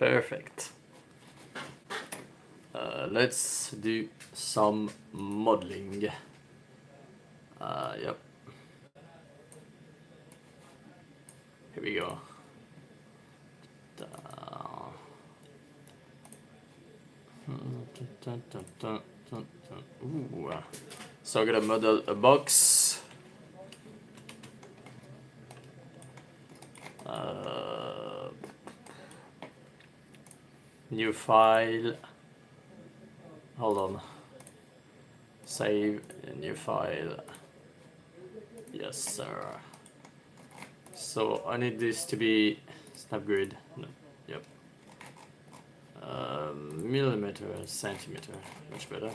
Perfect. Let's do some modeling. Yep. Here we go. Ooh. So I'm gonna model a box. New file. Hold on. Save a new file. Yes, sir. So I need this to be snap grid. No. Yep. Millimeter, centimeter, much better.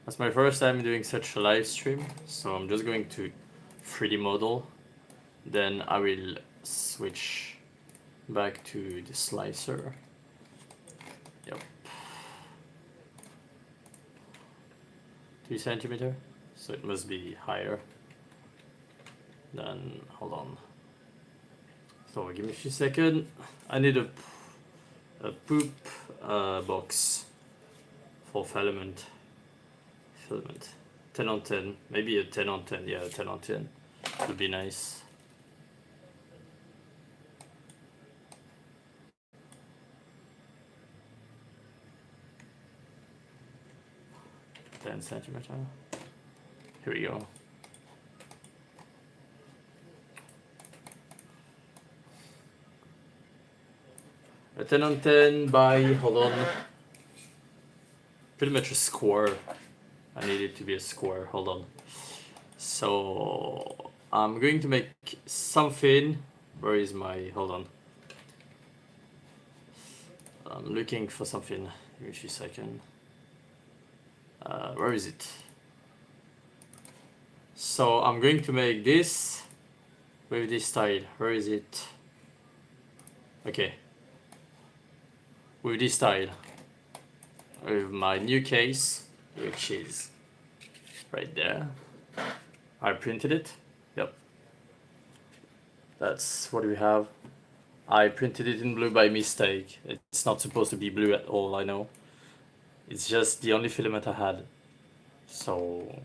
That's my first time doing such a live stream, so I'm just going to 3D model. Then I will switch back to the slicer. Yep. 3 centimeter, so it must be higher. Then hold on. So give me a few seconds. I need a poop box for filament. 10 on 10, maybe a 10 on 10. Yeah, 10 on 10 would be nice. Centimeter. Here we go. A 10 on 10 by, hold on, pretty much a square. I need it to be a square, hold on. So I'm going to make something. Where is my, hold on. I'm looking for something. Give me a few seconds. Where is it? So I'm going to make this with this style. Where is it? Okay. With this style. With my new case, which is right there. I printed it. Yep. That's what we have. I printed it in blue by mistake. It's not supposed to be blue at all, I know. It's just the only filament I had. So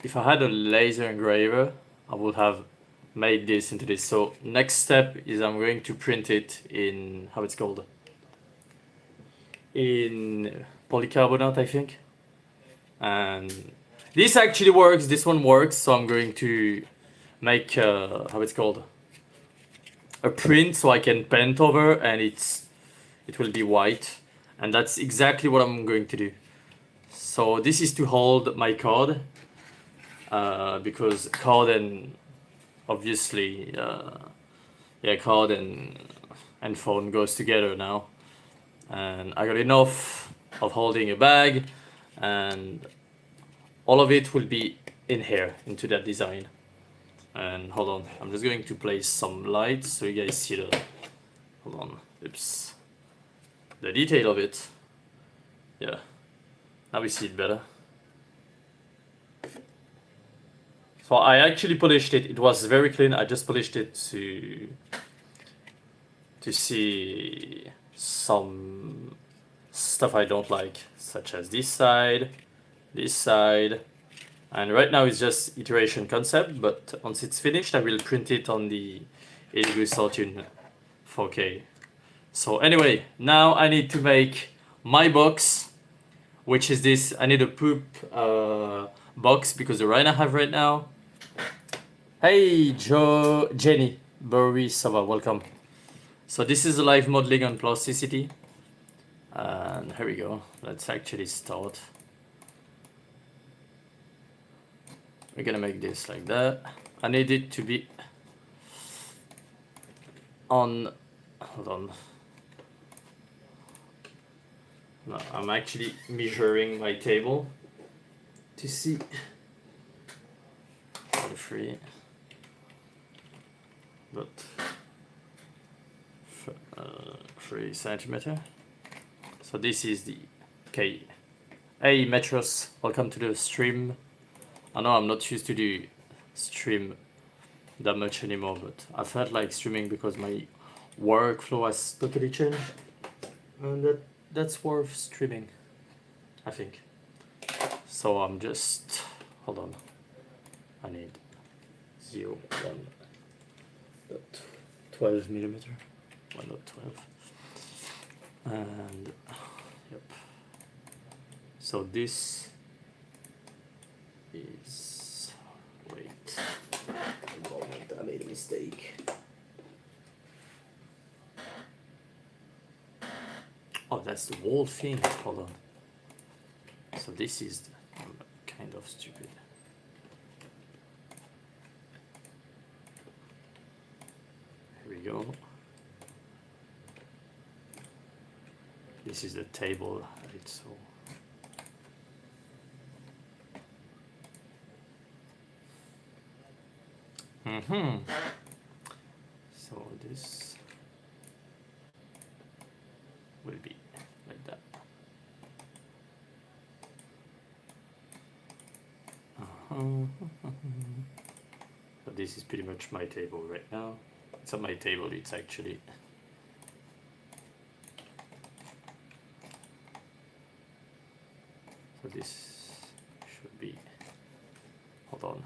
if I had a laser engraver, I would have made this into this. So next step is I'm going to print it in, how it's called? In polycarbonate, I think. And this actually works, this one works, so I'm going to make, how it's called? A print so I can paint over and it will be white. And that's exactly what I'm going to do. So this is to hold my card, because card and obviously, yeah, card and phone goes together now. And I got enough of holding a bag, and all of it will be in here, into that design. And hold on, I'm just going to place some lights so you guys see the, hold on, oops, the detail of it. Yeah, now we see it better. So I actually polished it. It was very clean. I just polished it to see some stuff I don't like, such as this side, and right now it's just iteration concept, but once it's finished I will print it on the Elegoo Sawtune 4K. So anyway, now I need to make my box, which is this. I need a poop box because the one I have right now. Hey Jenny, Boris Sava, welcome. So this is a live modeling on plasticity. And here we go. Let's actually start. We're gonna make this like that. I need it to be on, hold on. No, I'm actually measuring my table to see the free, but 3 centimeter. So this is the K. Hey Metros, welcome to the stream. I know I'm not used to do stream that much anymore, but I felt like streaming because my workflow has totally changed, and that's worth streaming, I think. So I'm just, hold on, I need 0.1.12 millimeter, 1.12, and yep. So this is, wait, a moment, I made a mistake. Oh, that's the whole thing, hold on. So this is kind of stupid. Here we go. This is the table, right? So so this will be like that. So this is pretty much my table right now. It's not my table, it's actually so this should be, hold on.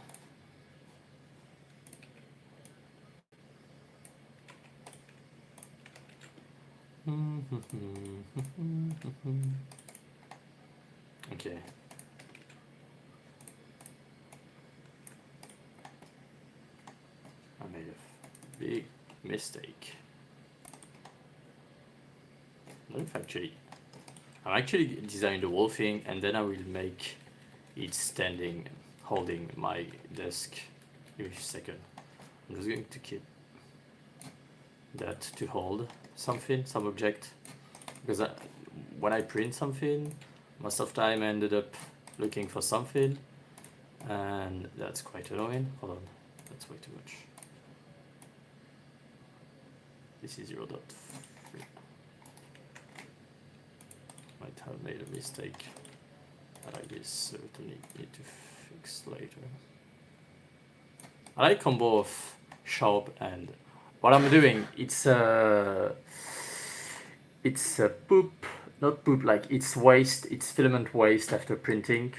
Okay. I made a big mistake. I'm actually designing the whole thing, and then I will make it standing, holding my desk. Give me a second. I'm just going to keep that to hold something, some object, because when I print something, most of the time I ended up looking for something, and that's quite annoying. Hold on, that's way too much. This is 0.3. Might have made a mistake that I will certainly need to fix later. I like combo of sharp and what I'm doing. It's a poop, not poop, like it's waste. It's filament waste after printing,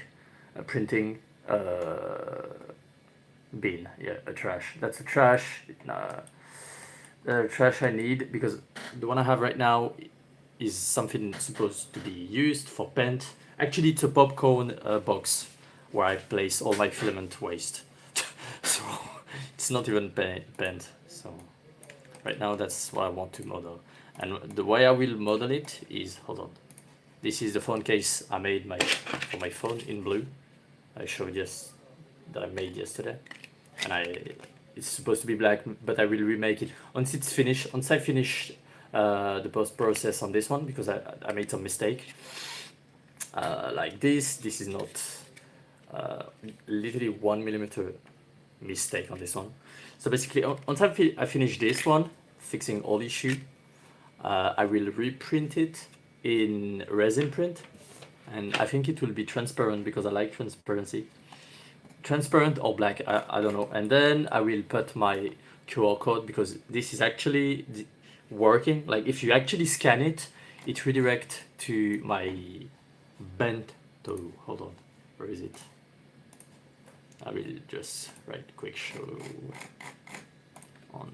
bin. Yeah, a trash. That's a trash. Trash I need because the one I have right now is something supposed to be used for paint. Actually, it's a popcorn box where I place all my filament waste. So it's not even paint. So right now that's what I want to model. And the way I will model it is, hold on. This is the phone case I made for my phone in blue. I showed that I made yesterday, and it's supposed to be black, but I will remake it once it's finished. Once I finish the post process on this one, because I made some mistake. Like this is not literally 1 millimeter mistake on this one. So basically, once I finish this one, fixing all issue, I will reprint it in resin print, and I think it will be transparent because I like transparency. Transparent or black, I don't know. And then I will put my QR code because this is actually working. Like if you actually scan it, it redirects to my bento. Hold on, where is it? I will just right quick show on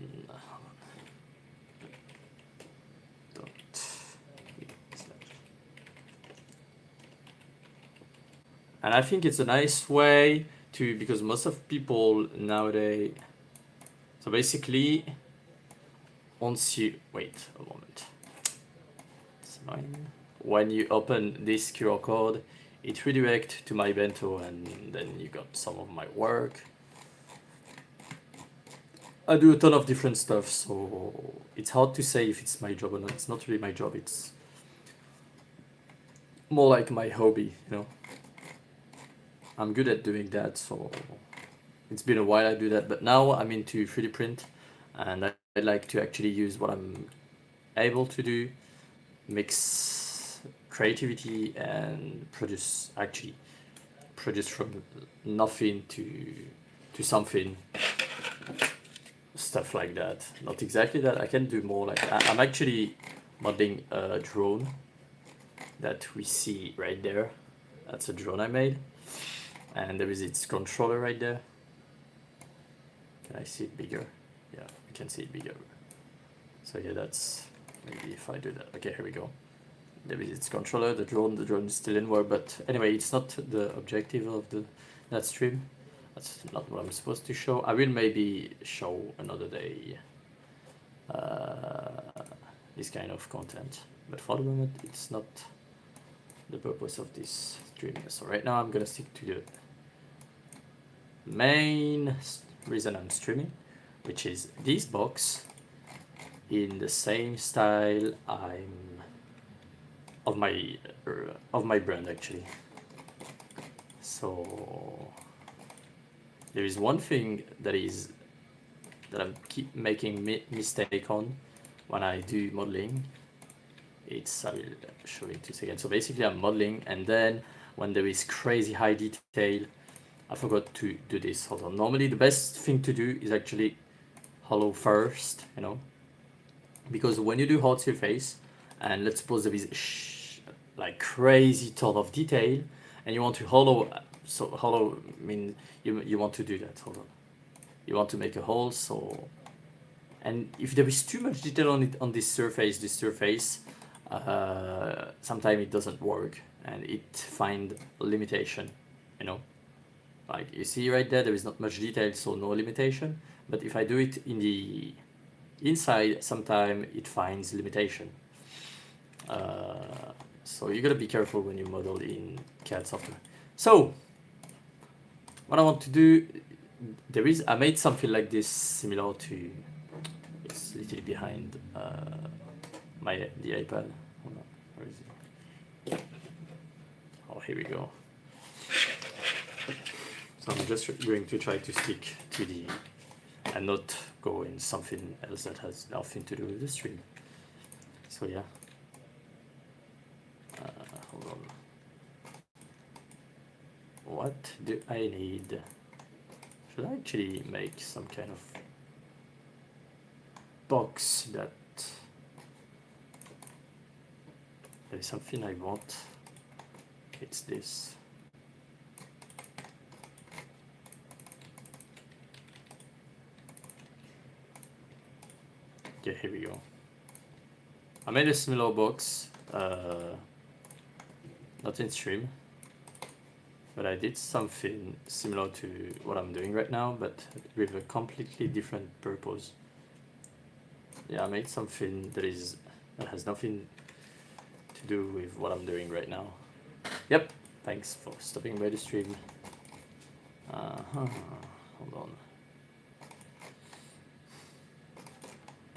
and I think it's a nice way to, because most of people nowadays, so basically once you wait a moment, it's fine. When you open this QR code, it redirects to my bento, and then you got some of my work. I do a ton of different stuff, so it's hard to say if it's my job or not. It's not really my job, it's more like my hobby, you know. I'm good at doing that, so it's been a while I do that, but now I'm into 3D print, and I like to actually use what I'm able to do, mix creativity and produce from nothing to do something, stuff like that. Not exactly that, I can do more like, I'm actually modeling a drone that we see right there. That's a drone I made, and there is its controller right there. Can I see it bigger? Yeah, I can see it bigger. So yeah, that's, maybe if I do that. Okay, here we go. There is its controller, the drone is still in work, but anyway, it's not the objective of that stream. That's not what I'm supposed to show. I will maybe show another day this kind of content, but for the moment it's not the purpose of this stream. So right now I'm gonna stick to the main reason I'm streaming, which is this box in the same style of my brand actually. So there is one thing that I'm keep making mistake on when I do modeling. I will show it in 2 seconds. So basically I'm modeling, and then when there is crazy high detail, I forgot to do this. Hold on. Normally the best thing to do is actually hollow first, you know, because when you do hard surface, and let's suppose there is like crazy ton of detail, and you want to hollow, so hollow mean you want to do that. Hold on. You want to make a hole, so, and if there is too much detail on it, on this surface, sometimes it doesn't work and it find limitation, you know, like you see right there is not much detail, so no limitation. But if I do it in the inside, sometimes it finds limitation. So you gotta be careful when you model in CAD software. So what I want to do, I made something like this similar to, it's literally behind the iPad. Hold on, where is it? Oh, here we go. So I'm just going to try to stick to the, and not go in something else that has nothing to do with the stream. So yeah. Hold on. What do I need? Should I actually make some kind of box that there is something I want? It's this. Okay, here we go. I made a similar box, not in stream, but I did something similar to what I'm doing right now, but with a completely different purpose. Yeah, I made something that has nothing to do with what I'm doing right now. Yep, thanks for stopping by the stream. Hold on.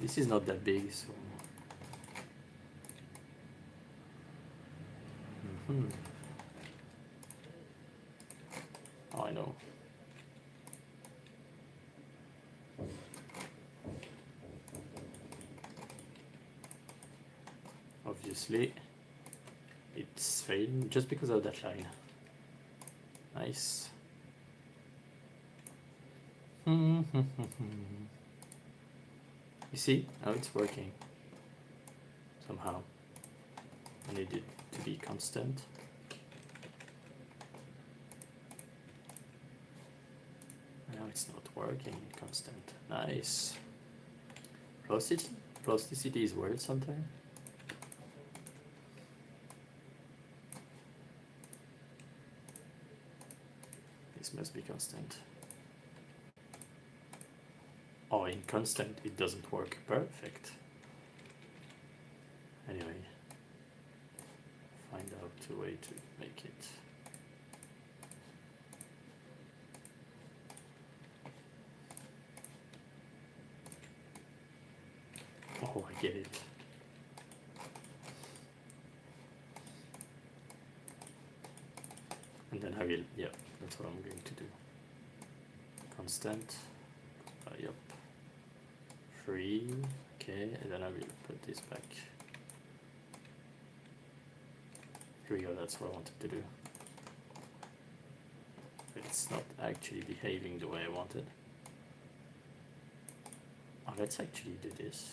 This is not that big, so. Oh, I know. Obviously, it's fading just because of that line. Nice. You see? Now it's working. Somehow. I need it to be constant. Now it's not working constant. Nice. Plasticity is weird sometimes. This must be constant. Oh, in constant it doesn't work perfect. Anyway, find out a way to make it. Oh, I get it. And then I will, yeah, that's what I'm going to do. Constant, yep. Free, okay, and then I will put this back. Here we go, that's what I wanted to do. it's not actually behaving the way I wanted. Oh, let's actually do this.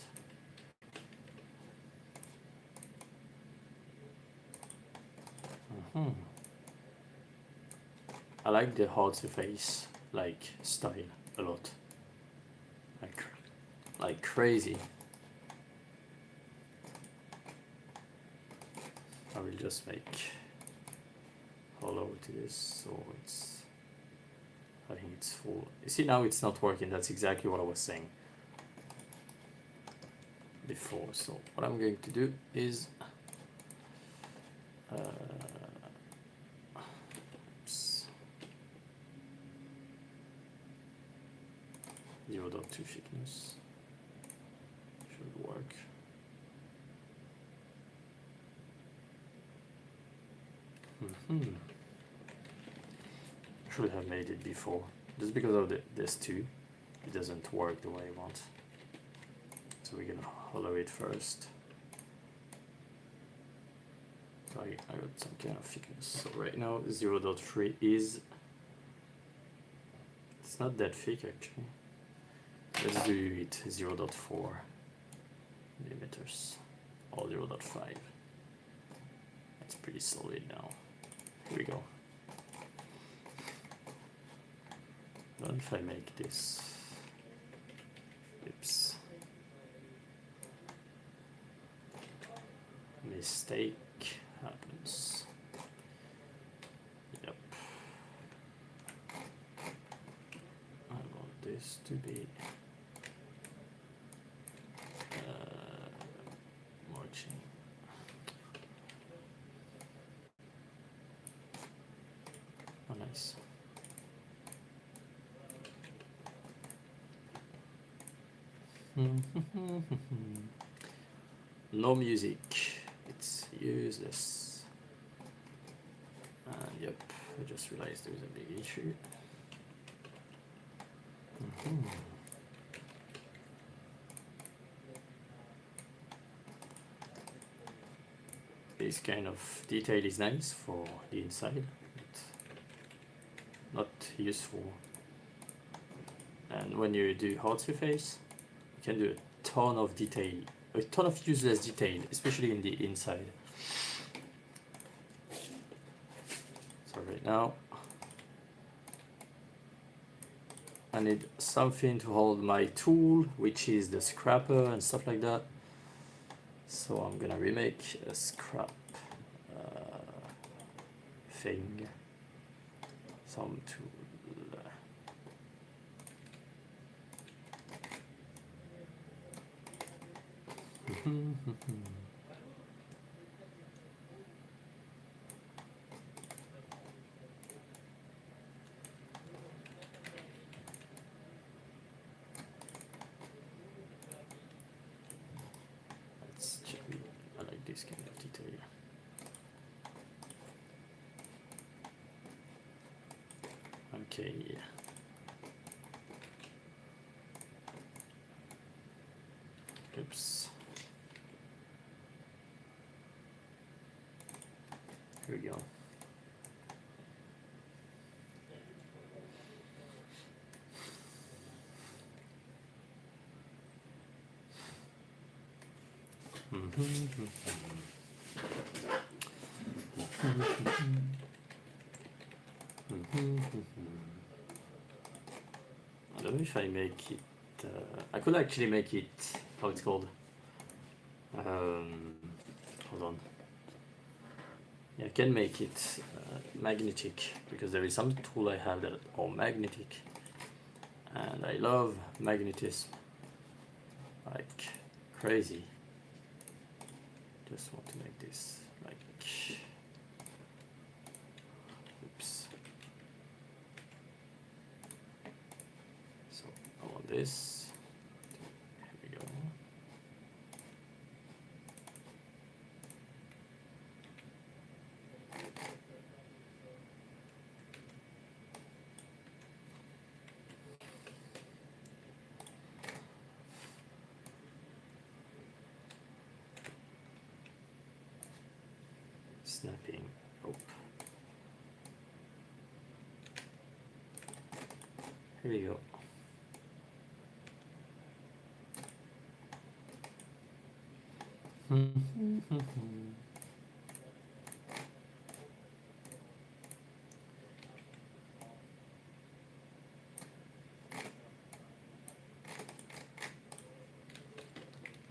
I like the hard surface like style a lot, like crazy. I will just make hollow to this, so it's, I think it's full. You see, now it's not working. That's exactly what I was saying before. So what I'm going to do is oops, 0.2 thickness should work. Should have made it before. Just because of this too, it doesn't work the way I want. So we're gonna hollow it first. So I got some kind of thickness. So right now 0.3 is, it's not that thick actually. Let's do it 0.4 millimeters or 0.5. That's pretty solid now. Here we go. What if I make this? Oops. Mistake happens. Yep. I want this to be marching. Oh, nice. No music. It's useless. And yep, I just realized there was a big issue. This kind of detail is nice for the inside, but not useful. And when you do hard surface, you can do a ton of detail, a ton of useless detail, especially in the inside. So right now, I need something to hold my tool, which is the scraper and stuff like that. So I'm gonna remake a scrap thing, some tool. Let's check. I like this kind of detail. Okay. Oops. Here we go. I don't know if I make it. I could actually make it. How it's called? Hold on. Yeah, I can make it magnetic because there is some tool I have that are magnetic, and I love magnetism like crazy. Just want to make this like. Oops. So I want this. Here we go. Snapping. Oh. Here we go.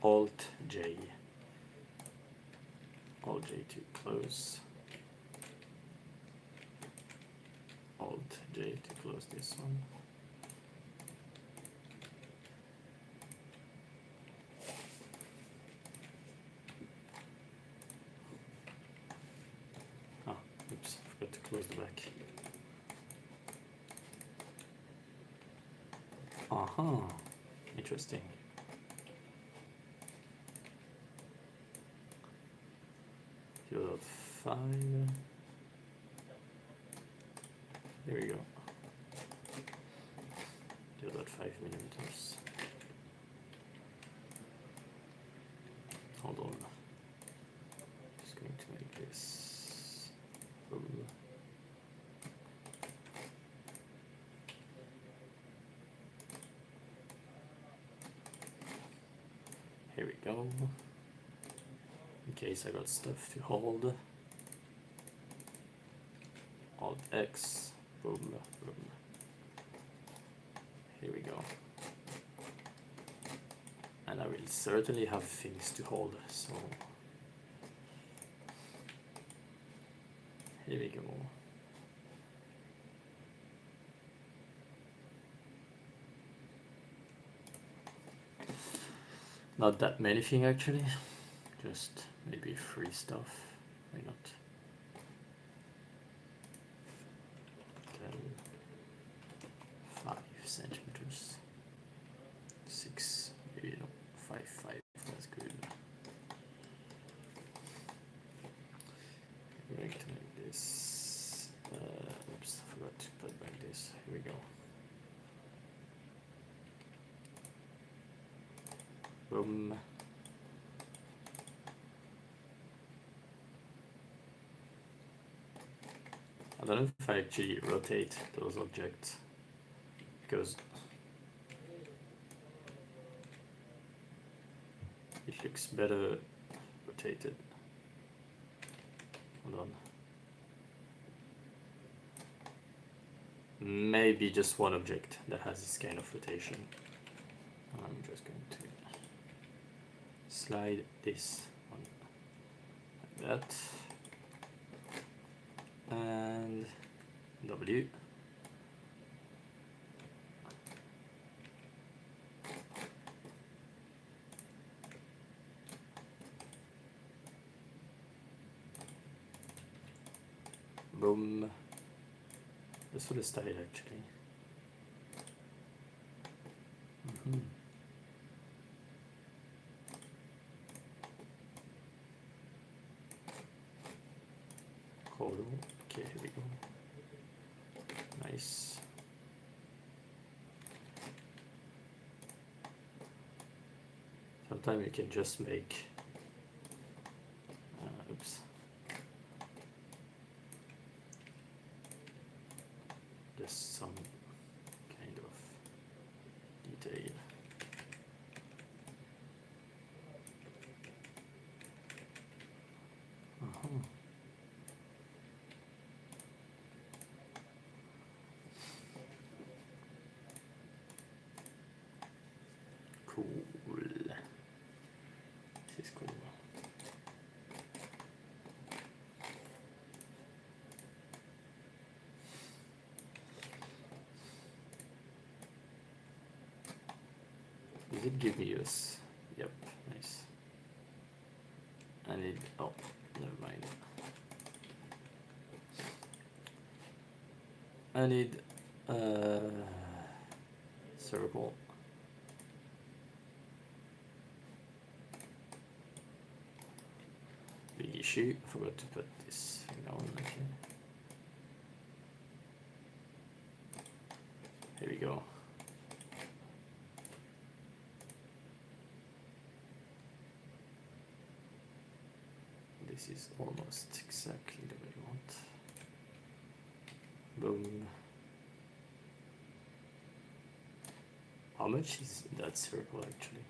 Alt J. Alt J to close. Alt J to close this one. Ah, oops, forgot to close the back. Aha, interesting. You're 5. There we go. 0.5 millimeters. Hold on. Just going to make this. Boom. Here we go. In case I got stuff to hold. Alt X. Boom, boom. Here we go. And I will certainly have things to hold, so here we go. Not that many things actually, just maybe 3 stuff, why not? 5 centimeters, 6, maybe no, 5, that's good. I'm going to make this, oops, I forgot to put it like this, here we go. Boom. I don't know if I actually rotate those objects, because it looks better rotated. Hold on. Maybe just one object that has this kind of rotation. I'm just going to slide this one like that. And W. Boom. This for the style actually. Cool. Okay, here we go. Nice. Sometimes you can just make oops. Just some kind of detail. Cool. This is cool. Does it give me this? Yep, nice. I need, oh, never mind. I need circle. Big issue, I forgot to put this thing on. Okay. Here we go. This is almost exactly the way I want. Boom. much is that circle actually?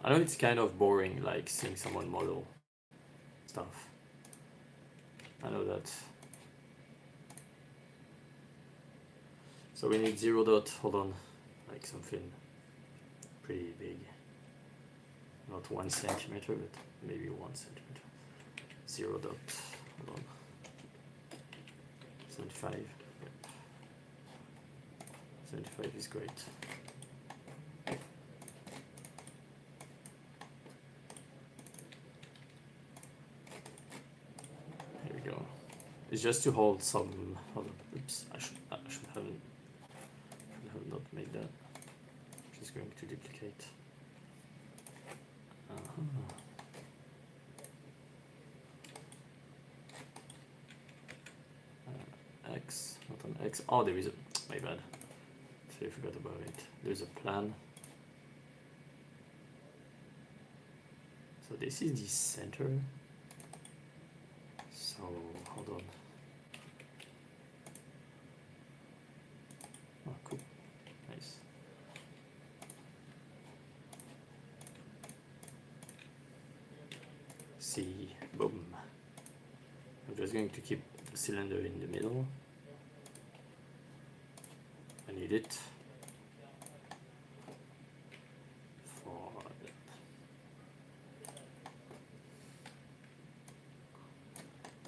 I know it's kind of boring, like seeing someone model stuff. I know that. So we need 0 dot, hold on, like something pretty big. Not 1 centimeter, but maybe 1 centimeter. 0 dot, hold on. 75. Yep. 75 is great. Here we go. It's just to hold some. Hold on. Oops, I should have not made that. I'm just going to duplicate. X, not an X. Oh, there is a. My bad. So I forgot about it. There's a plan. So this is the center. So hold on. Oh, cool. Nice. See, boom. I'm just going to keep the cylinder in the middle. I need it for that.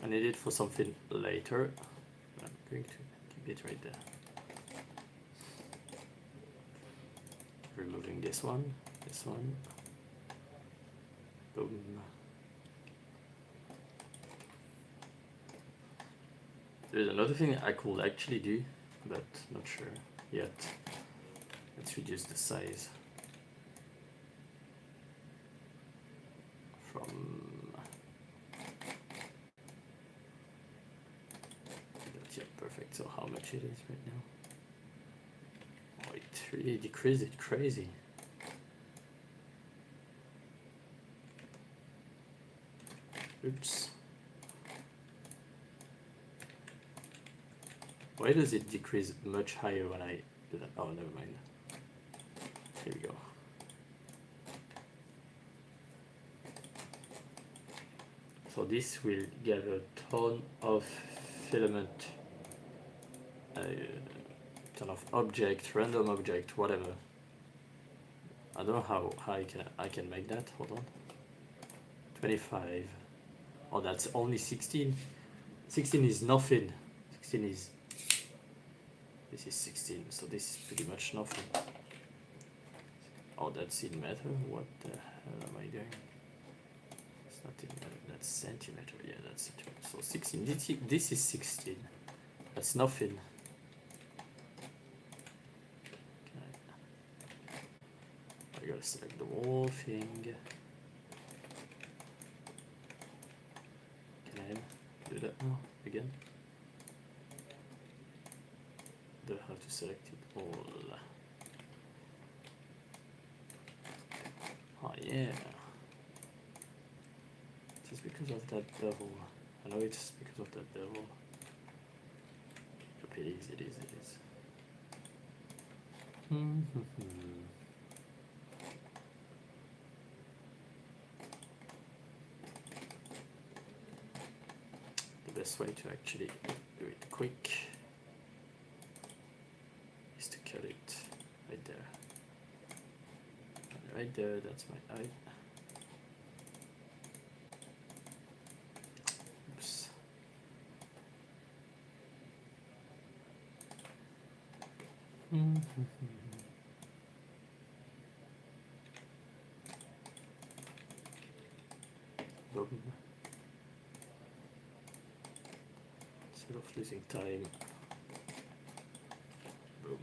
I need it for something later. I'm going to keep it right there. Removing this one. Boom. There's another thing I could actually do, but not sure yet. Let's reduce the size from. Yeah, perfect. So how much it is right now? Oh, it really decreased it crazy. Oops. Why does it decrease much higher when I do that? Oh, never mind. Here we go. So this will get a ton of filament, ton of object, random object, whatever. I don't know how I can make that. Hold on. 25. Oh, that's only 16. 16 is nothing. 16 is. This is 16, so this is pretty much nothing. Oh, that's in meter? What the hell am I doing? It's not in meter, that's centimeter. Yeah, that's centimeter. So 16, this is 16. That's nothing. I gotta select the whole thing. Can I do that now? Again? Do I have to select it all? Oh yeah. Just because of that bevel. I know it's because of that bevel. It is. The best way to actually do it quick is to cut it right there. And right there, that's my eye. Oops. Boom. Instead of losing time. Boom.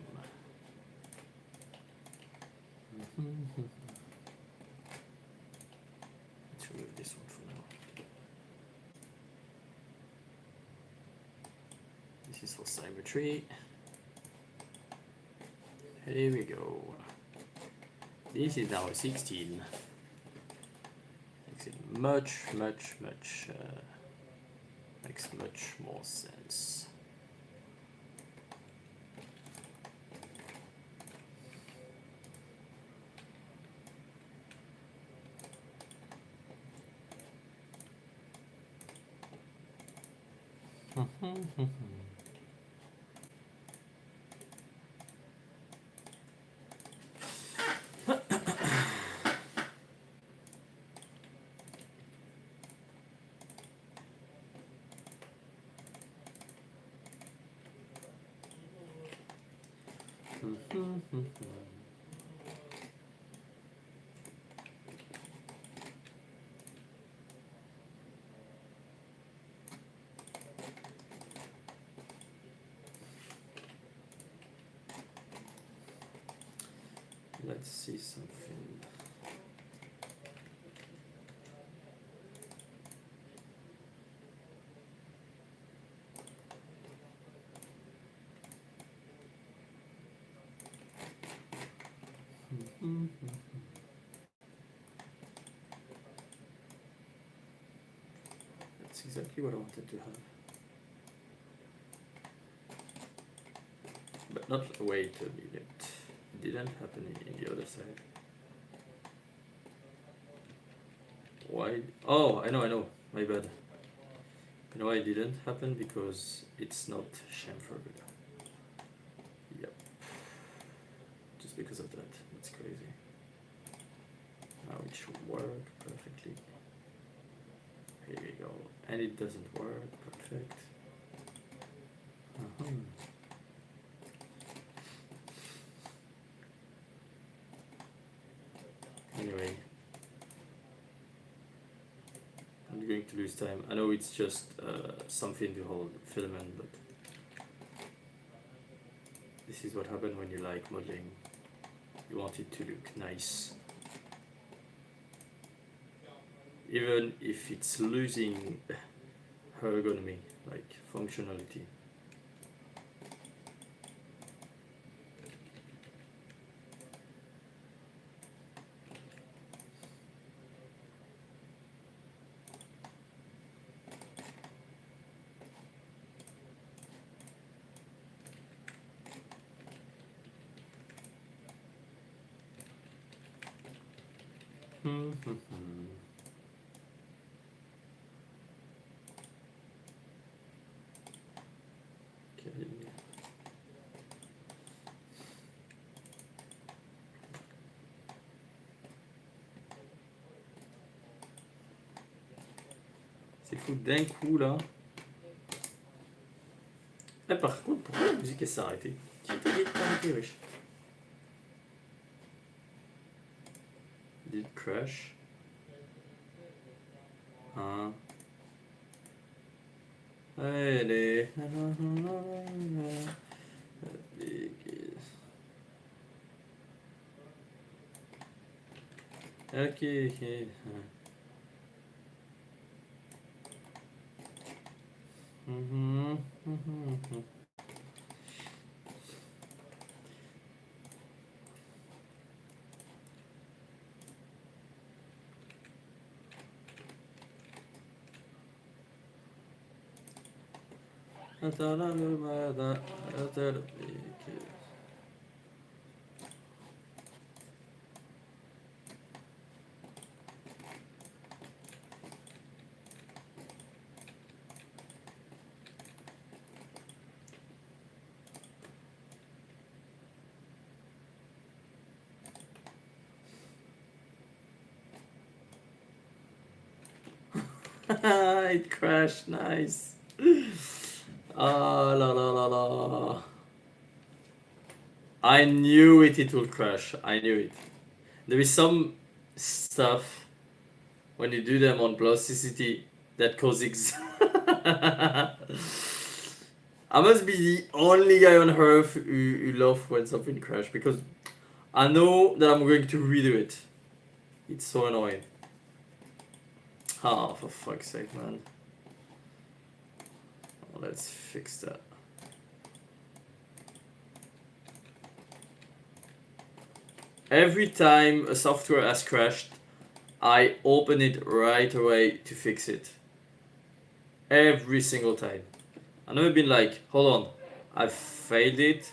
Let's remove this one for now. This is for symmetry. Here we go. This is now 16. Makes it much makes much more sense. Let's see something. That's exactly what I wanted to have. But not wait a minute. It didn't happen in the other side. Why? Oh, I know. My bad. You know why it didn't happen? Because it's not chamfered. Yep. Just because of that. That's crazy. Now it should work perfectly. Here we go. And it doesn't work. Perfect. Anyway. I'm going to lose time. I know it's just something to hold filament, but this is what happens when you like modeling. You want it to look nice. Even if it's losing ergonomy, like functionality. C'est fou d'un coup là. Ah, par contre, pourquoi la musique elle s'est arrêtée? Qui était arrêté, wesh? Did it crash? Hein? Allez. Ok. It crashed, nice. Ah, la la la la. I knew it will crash. I knew it. There is some stuff when you do them on plasticity that causes I must be the only guy on earth who love when something crashes because I know that I'm going to redo it. It's so annoying. Ah, for fuck's sake, man. Let's fix that. Every time a software has crashed, I open it right away to fix it. Every single time. I've never been like, hold on, I failed it.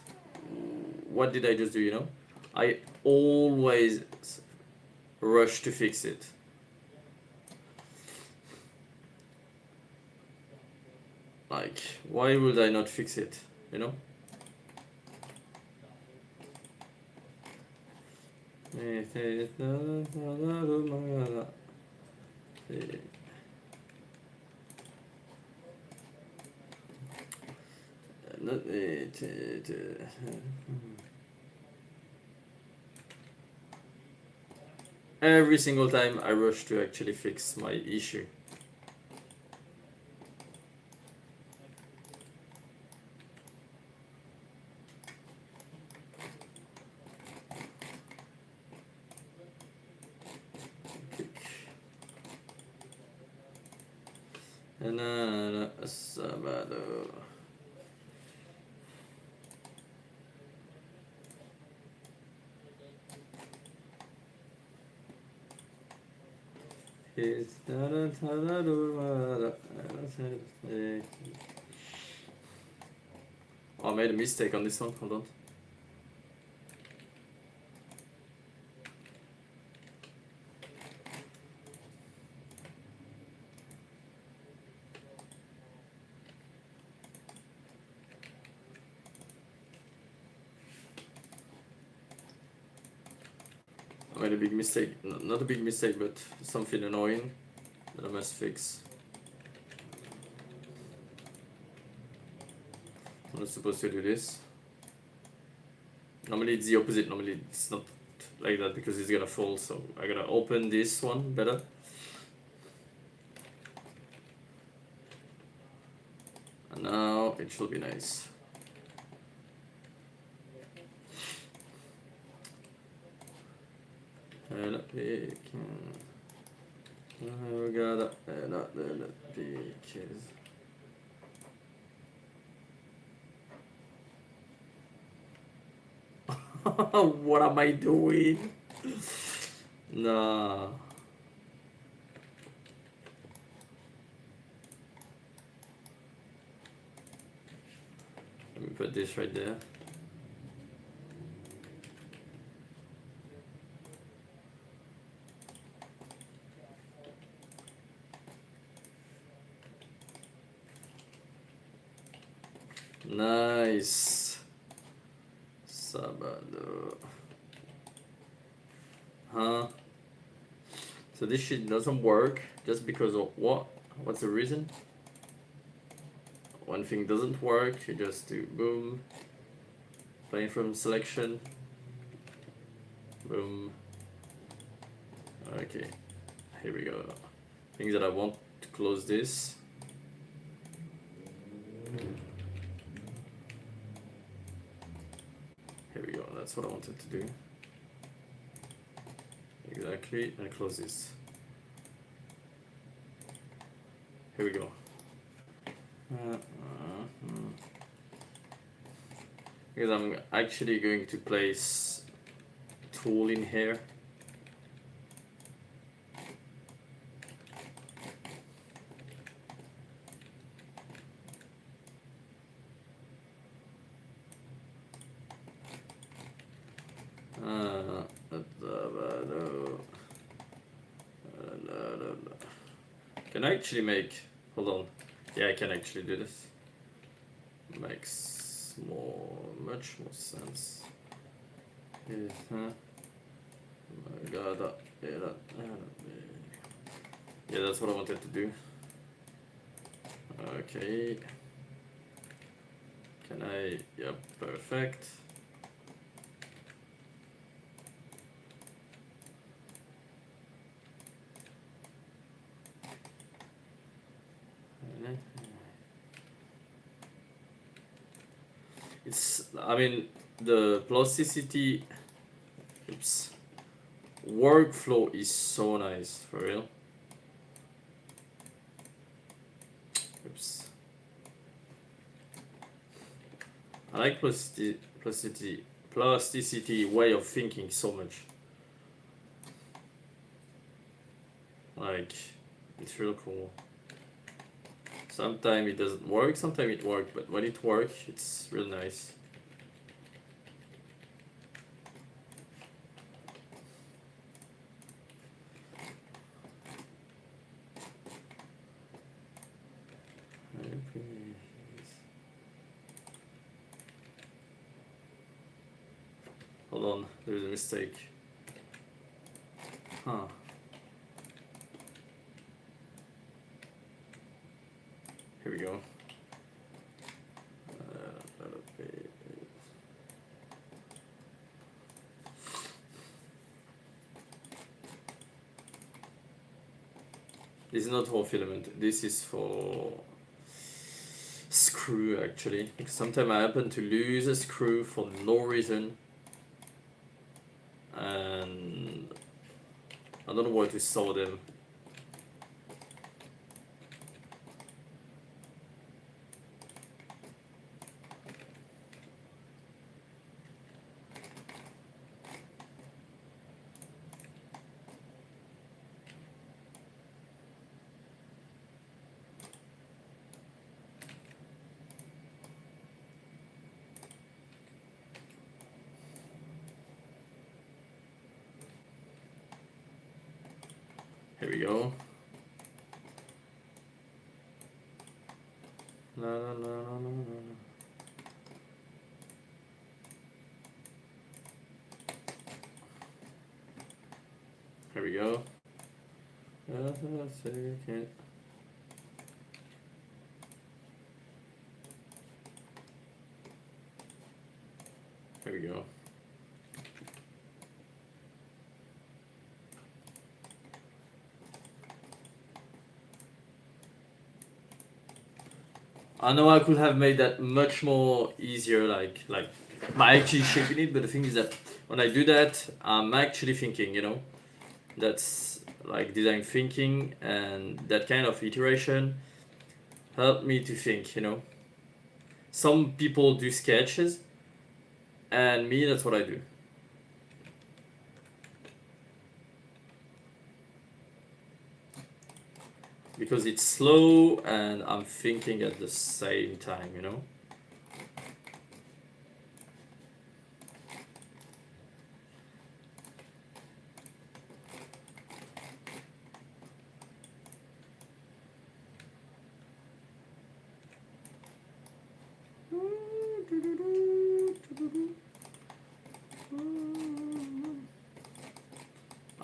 What did I just do, you know? I always rush to fix it. Like, why would I not fix it, you know? Every single time I rush to actually fix my issue. Sábado. Oh, I made a mistake on this one. Hold on. I made a big mistake. Not a big mistake, but something annoying that I must fix. I'm not supposed to do this. Normally it's the opposite. Normally it's not like that because it's gonna fall. So I gotta open this one better. And now it should be nice. We gotta what am I doing? Nah. Let me put this right there. Nice. Sábado. Huh? So this shit doesn't work just because of what? What's the reason? One thing doesn't work, you just do boom. Playing from selection. Boom. Okay. Here we go. Things that I want to close this. Here we go, that's what I wanted to do. Exactly, and close this. Here we go. Because I'm actually going to place tool in here. Can I actually make, hold on, yeah, I can actually do this. Makes much more sense. Yeah, that's what I wanted to do. Okay. Can I, yep, perfect. It's, I mean, the plasticity, oops, workflow is so nice, for real. Oops. I like plasticity way of thinking so much. Like, it's real cool. Sometimes it doesn't work, sometimes it works, but when it works, it's real nice. Hold on, there's a mistake. Huh. Here we go. This is not for filament, this is for screw actually. Sometimes I happen to lose a screw for no reason. And I don't know where to solder them. Here we go. No, no, no, no, no, no. Here we go. Second. Here we go. I know I could have made that much more easier, like by actually shaping it, but the thing is that when I do that, I'm actually thinking, you know, that's like design thinking, and that kind of iteration helped me to think, you know. Some people do sketches, and me, that's what I do. Because it's slow and I'm thinking at the same time, you know.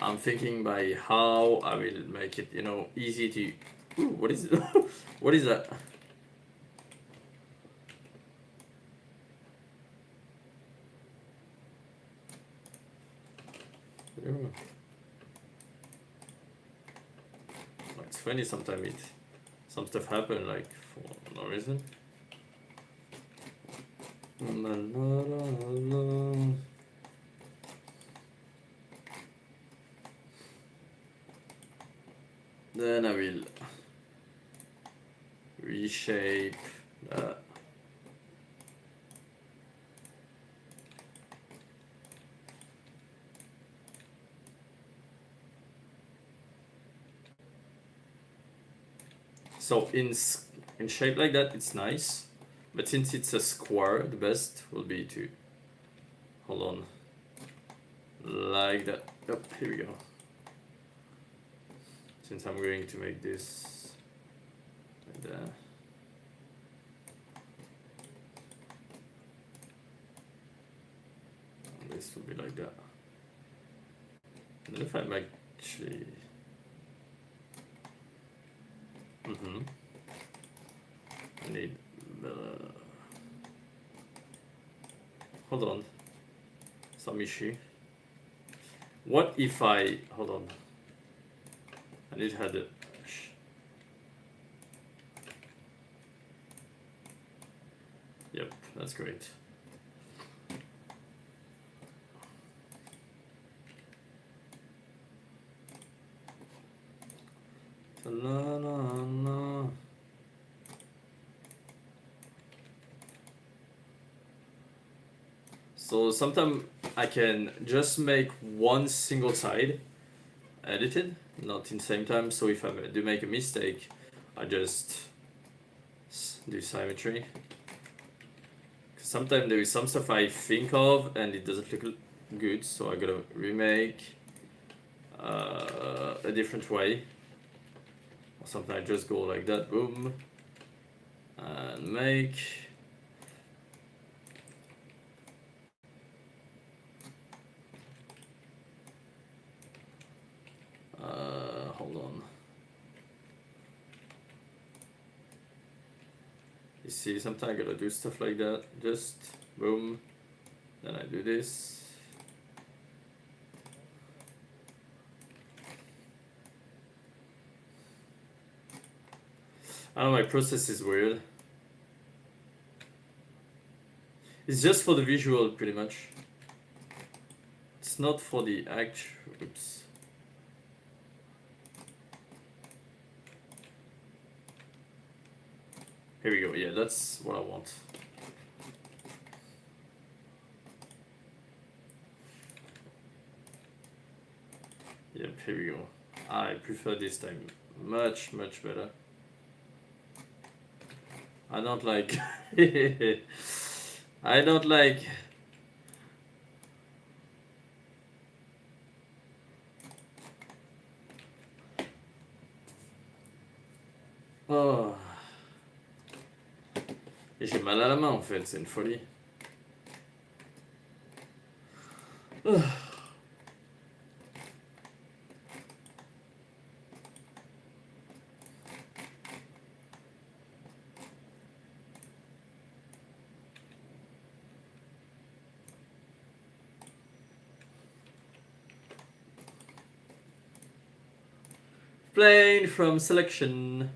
I'm thinking by how I will make it, you know, easy to. Ooh, what is it? What is that? Ooh. It's funny sometimes some stuff happen like for no reason. Then I will reshape that. So in shape like that, it's nice, but since it's a square, the best will be to hold on like that. Yep, here we go. Since I'm going to make this like that. And this will be like that. And then if I'm actually I need hold on, some issue. What if I hold on? I need to have it. Yep, that's great. La, la, la. So sometimes I can just make one single side edited, not in the same time. So if I do make a mistake, I just do symmetry. Sometimes there is some stuff I think of and it doesn't look good, so I gotta remake a different way. Or sometimes I just go like that, boom, and make. You see, sometimes I gotta do stuff like that. Just boom. Then I do this. I don't know, my process is weird. It's just for the visual, pretty much. It's not for the actual. Oops. Here we go. Yeah, that's what I want. Yep, here we go. I prefer this time much better. I don't like. I don't like. Oh. Et j'ai mal à la main en fait, c'est une folie. Plane from selection.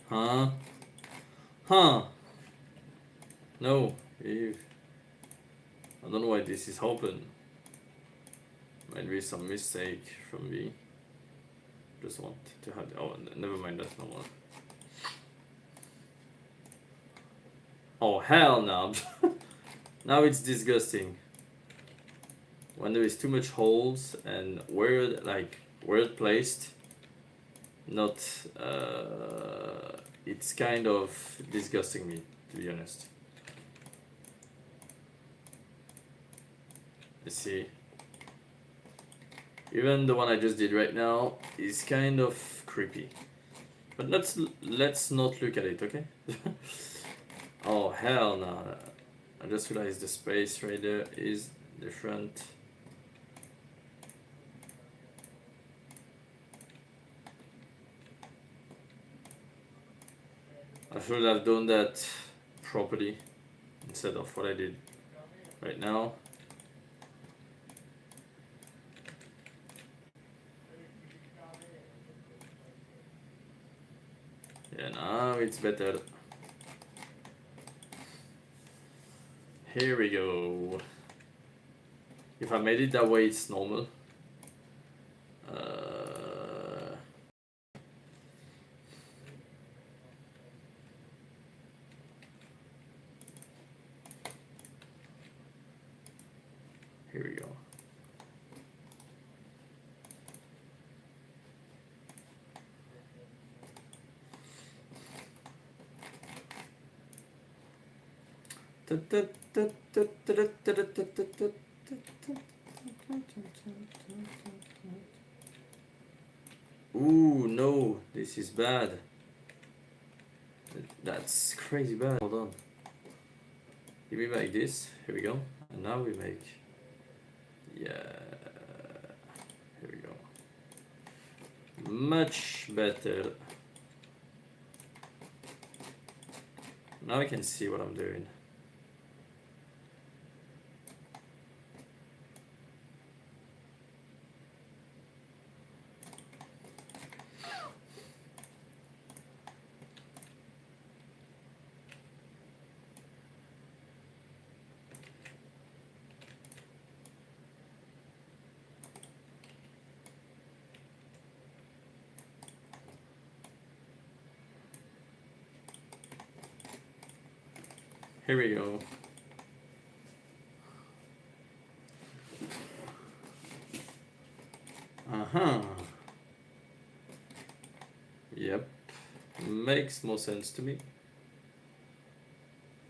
Huh? Huh? No, Eve. I don't know why this is open. Might be some mistake from me. Just want to have. Oh, never mind. That's not one. Oh hell no! Now it's disgusting. When there is too much holes and weird, like weird placed. Not. It's kind of disgusting me, to be honest. You see. Even the one I just did right now is kind of creepy. But let's not look at it, okay? Oh hell no. I just realized the space right there is different. I should have done that properly instead of what I did right now. Yeah, now it's better. Here we go. If I made it that way, it's normal. Here we go. Ooh, no, this is bad. That's crazy bad. Hold on. Give me like this. Here we go. And now we make. Yeah. Here we go. Much better. Now I can see what I'm doing. Here we go. Yep. makes more sense to me.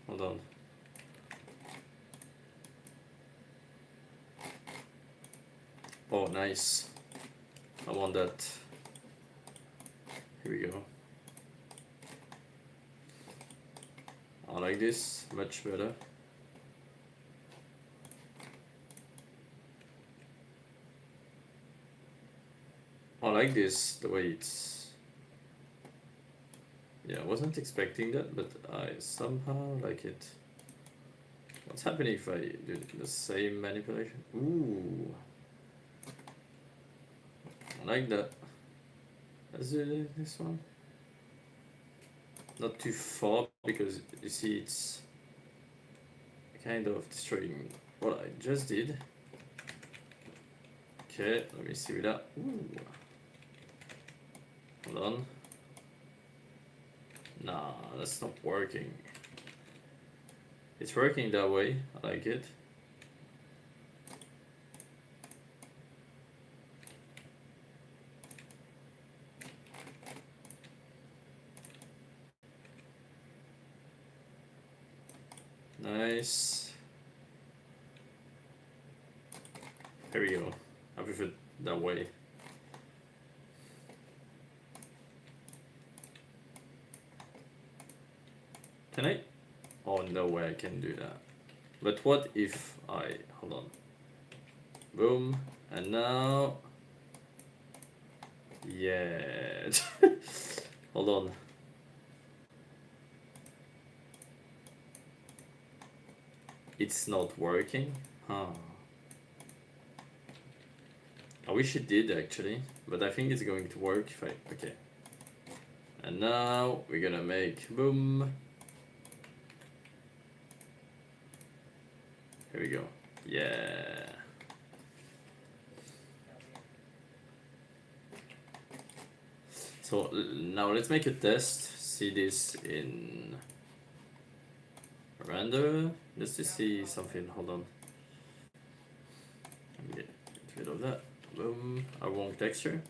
Hold on. Oh, nice. I want that. Here we go. I like this much better. I like this, the way it's... Yeah, I wasn't expecting that, but I somehow like it. What's happening if I do the same manipulation? Ooh. I like that. Let's do this one. Not too far, because you see it's kind of destroying what I just did. Okay, let me see with that. Ooh. Hold on. Nah, that's not working. It's working that way. I like it. Nice. Here we go. I prefer that way. Can I? Oh, no way I can do that. But what if I... Hold on. Boom. And now... Yeah. Hold on. It's not working? Huh. I wish it did actually, but I think it's going to work if I... Okay. And now we're gonna make... Boom. Here we go. Yeah. So now let's make a test. See this in render. Let's just see something. Hold on. Get rid of that. Boom. I want texture.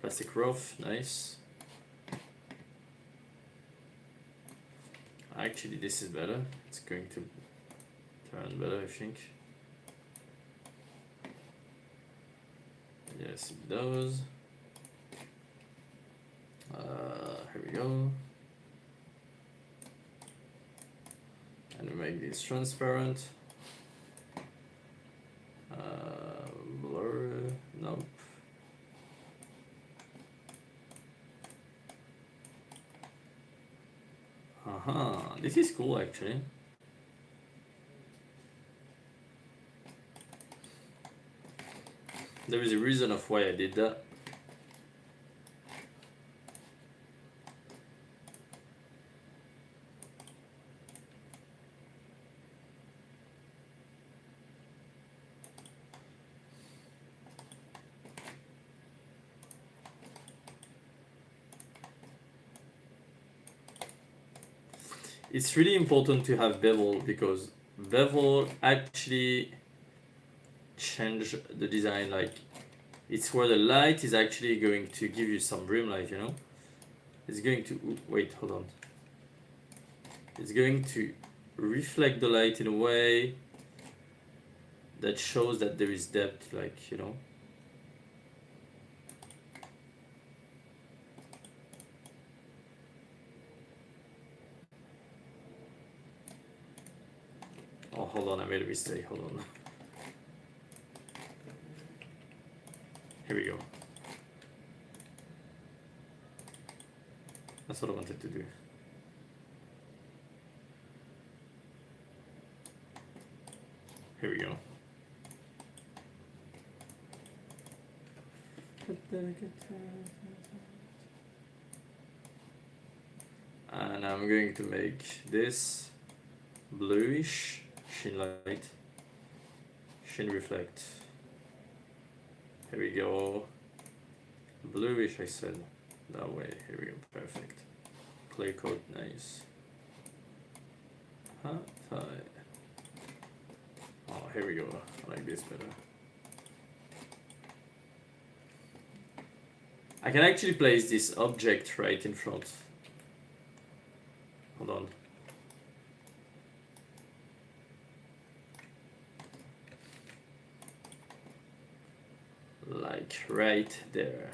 Plastic rough. Nice. Actually, this is better. It's going to turn better, I think. Yes, it does. Here we go. And we make this transparent. Blur, nope. This is cool actually. There is a reason of why I did that. It's really important to have bevel because bevel actually change the design. Like, it's where the light is actually going to give you some rim light, you know? It's going to... Wait, hold on. It's going to reflect the light in a way that shows that there is depth, like, you know? Oh, hold on, I made a mistake, hold on. Here we go. That's what I wanted to do. Here we go. And I'm going to make this bluish sheen light, sheen reflect. Here we go. Bluish, I said. That way. Here we go. Perfect. Clear coat, nice. Oh, here we go. I like this better. I can actually place this object right in front like right there.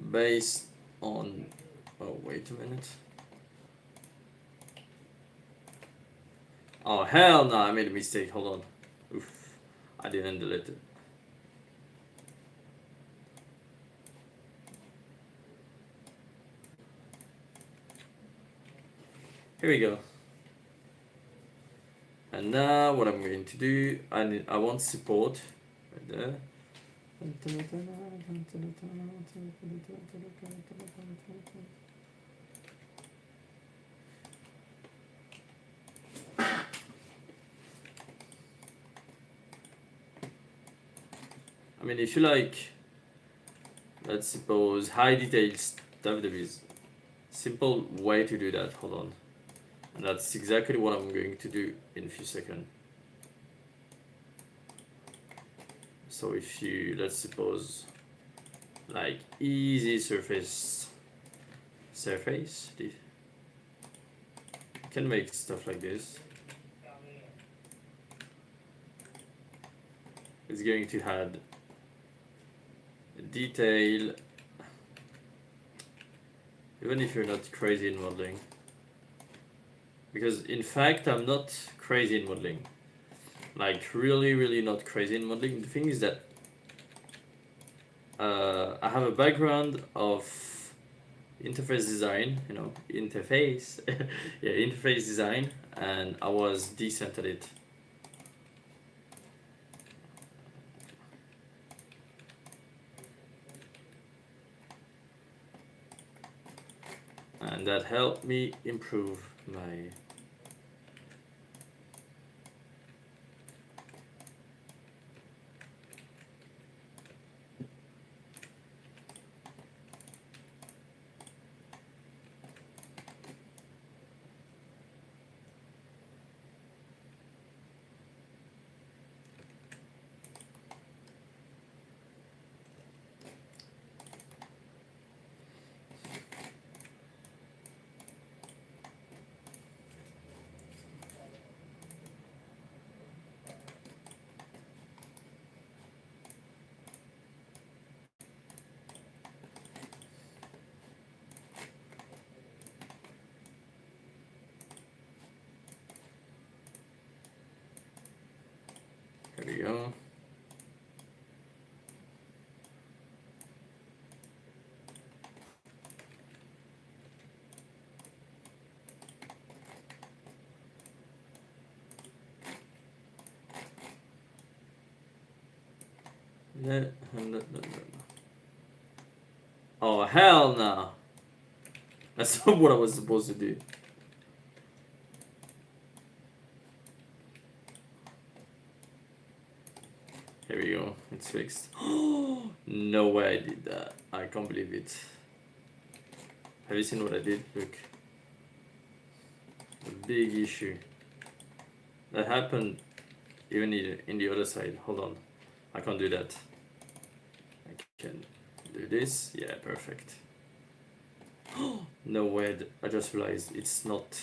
Based on, oh wait a minute. Oh hell no, I made a mistake, hold on. Oof, I didn't delete it. Here we go. And now what I'm going to do, I want support right there. I mean, if you like, let's suppose high detail stuff, there is simple way to do that. Hold on, and that's exactly what I'm going to do in a few seconds. So if you, let's suppose, like easy surface, you can make stuff like this. It's going to add detail, even if you're not crazy in modeling. Because in fact, I'm not crazy in modeling. Like really not crazy in modeling. The thing is that I have a background of interface design, you know, interface, yeah, interface design, and I was decent at it. And that helped me improve my there we go. Oh hell no! That's not what I was supposed to do. Here we go, it's fixed. No way I did that. I can't believe it. Have you seen what I did? Look. A big issue. That happened even in the other side. Hold on. I can't do that. I can do this. Yeah, perfect. No way. I just realized it's not.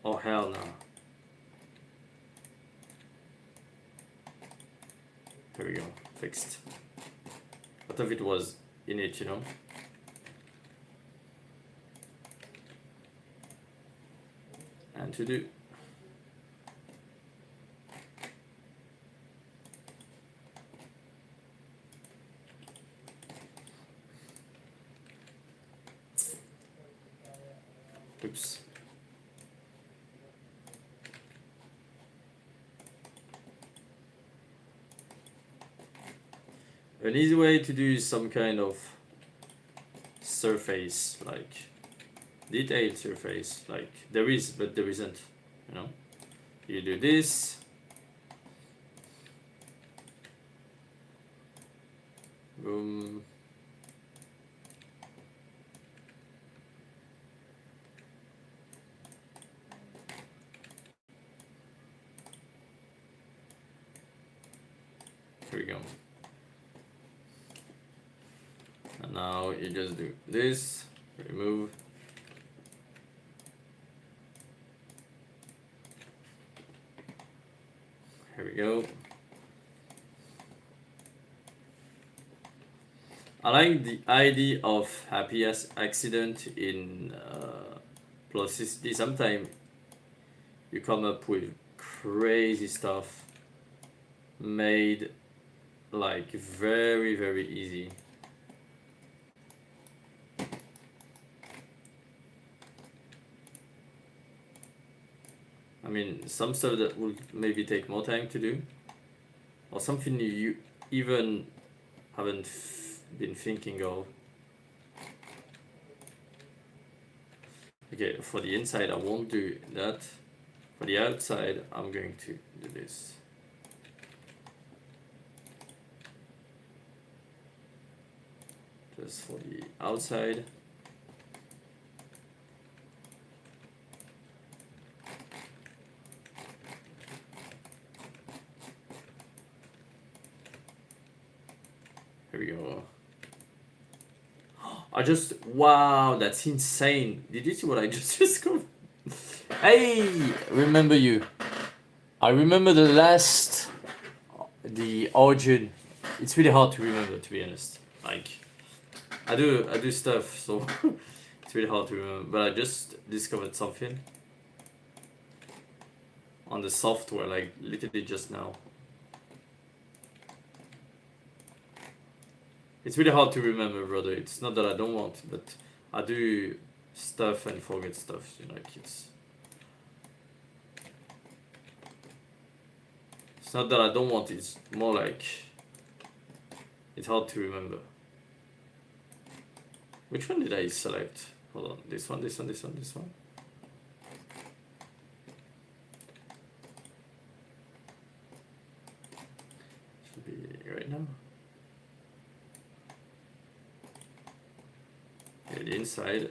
Oh hell no. There we go. Fixed. What if it was in it, you know? And to do. Oops. An easy way to do some kind of surface, like detailed surface, like there is, but there isn't, you know? You do this. Boom. Here we go. And now you just do this, remove. Here we go. I like the idea of happy accident in Plusicity. Sometimes you come up with crazy stuff made like very, very easy. I mean, some stuff that will maybe take more time to do, or something you even haven't been thinking of. Okay, for the inside I won't do that. For the outside I'm going to do this. Just for the outside. Here we go. Wow, that's insane. Did you see what I just discovered? Hey, remember you. I remember the origin. It's really hard to remember, to be honest. Like, I do stuff, so it's really hard to remember. But I just discovered something on the software, like literally just now. It's really hard to remember, brother. It's not that I don't want, but I do stuff and forget stuff. You know, like it's not that I don't want. It's more like it's hard to remember. Which one did I select? Hold on. This one. This one. This one. This one. Should be right now. The inside.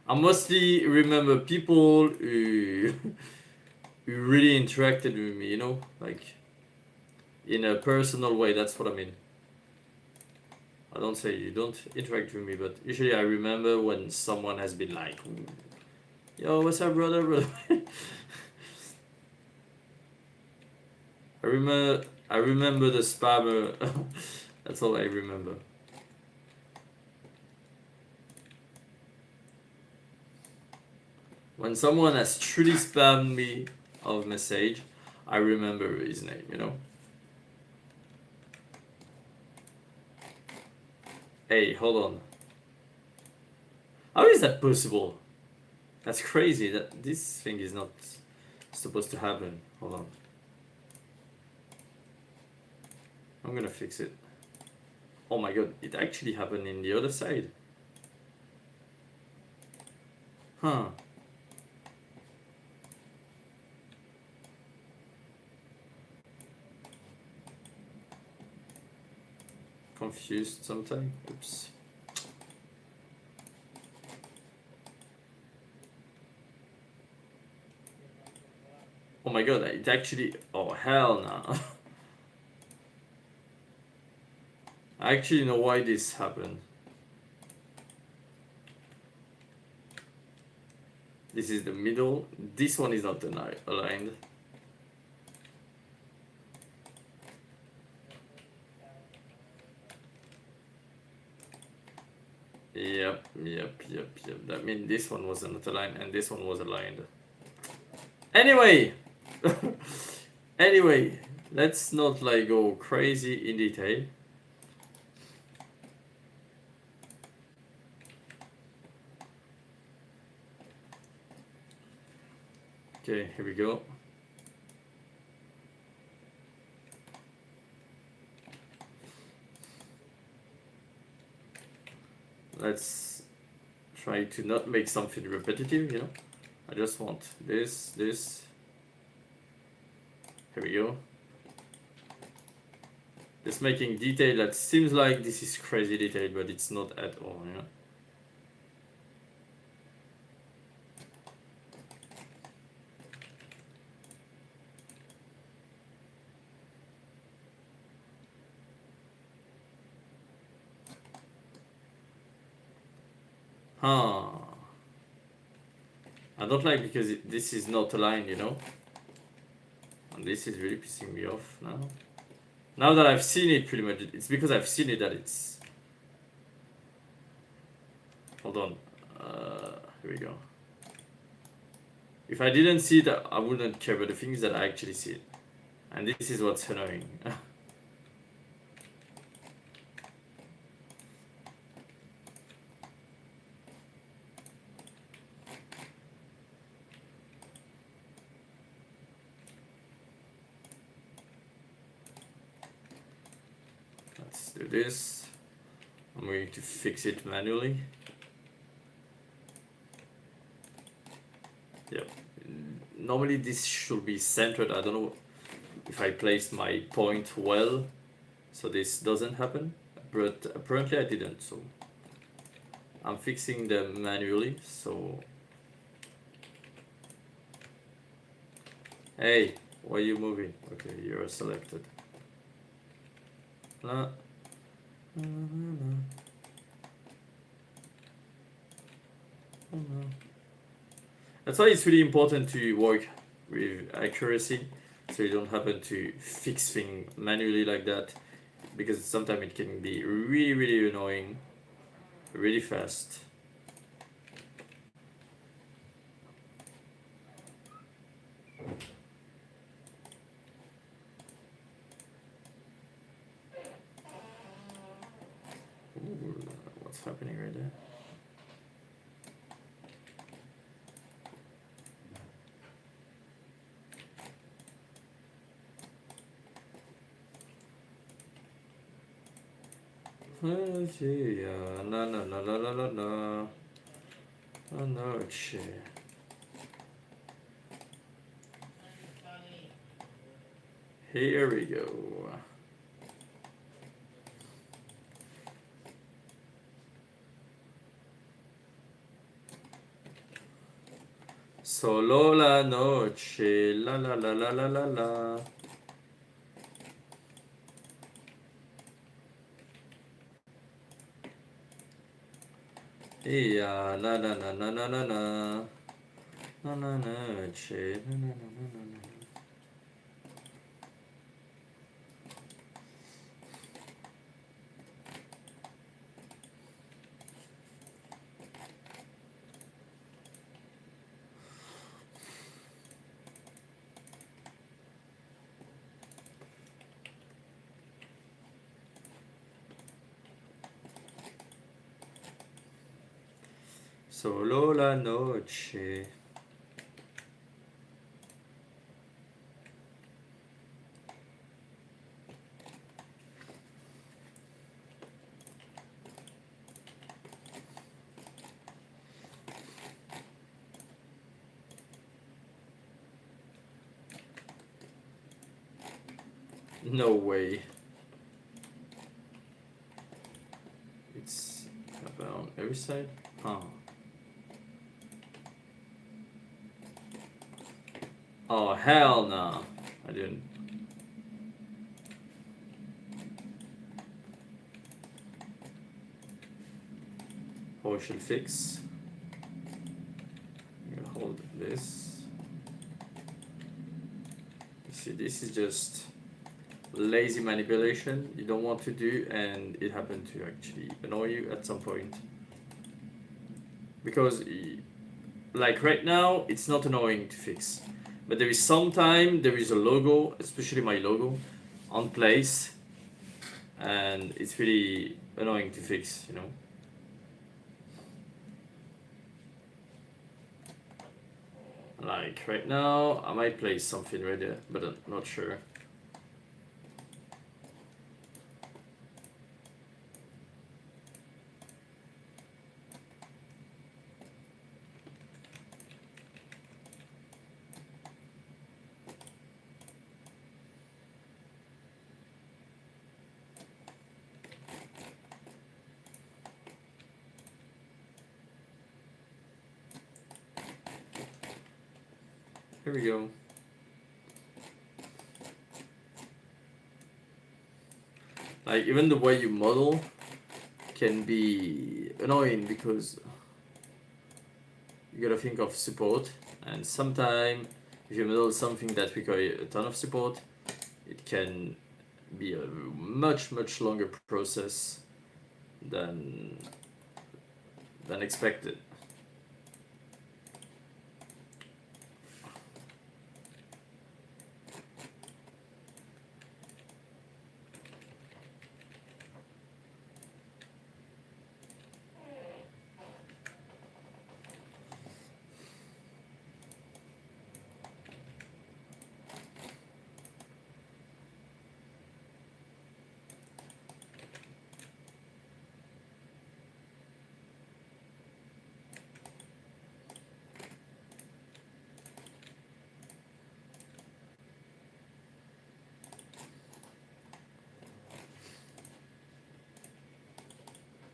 I mostly remember people who really interacted with me, you know, like in a personal way. That's what I mean. I don't say you don't interact with me, but usually I remember when someone has been like, yo, what's up, brother? I remember the spammer. That's all I remember. When someone has truly spammed me of message, I remember his name, you know. Hey, hold on. How is that possible? That's crazy. That this thing is not supposed to happen. Hold on. I'm gonna fix it. Oh my god, it actually happened in the other side. Huh. Confused sometimes. Oops. Oh my god, it actually. Oh hell no. I actually know why this happened. This is the middle. This one is not aligned. Yep. That means this one was not aligned and this one was aligned. Anyway, anyway, let's not like go crazy in detail. Okay, here we go. Let's try to not make something repetitive, you know. I just want this. Here we go. Just making detail that seems like this is crazy detail, but it's not at all, you know. Huh. I don't like because this is not aligned, you know? And this is really pissing me off now. Now that I've seen it pretty much, it's because I've seen it that it's... Hold on. Here we go. If I didn't see it, I wouldn't care, but the thing is that I actually see it. And this is what's annoying. Let's do this. I'm going to fix it manually. Yep. Normally this should be centered. I don't know if I placed my point well, so this doesn't happen. But apparently I didn't, so I'm fixing them manually. So hey, why are you moving? Okay, you're selected. La. That's why it's really important to work with accuracy, so you don't happen to fix things manually like that, because sometimes it can be really, really annoying, really fast. Ooh, what's happening right there? Here we go. Solo la noche, la la la la la la la. Yeah, na na na na na na na. Na na noche, na na na na na. Solo la noche. No way. It's about every side? Huh. Oh, hell no. I didn't. Partial fix. I'm gonna hold this. You see, this is just lazy manipulation you don't want to do, and it happened to actually annoy you at some point. Because, like right now, it's not annoying to fix. But there is sometime there is a logo, especially my logo, on place, and it's really annoying to fix, you know. Like right now, I might place something right there, but I'm not sure. Here we go. Like even the way you model can be annoying because you gotta think of support, and sometimes if you model something that requires a ton of support, it can be a much longer process than expected.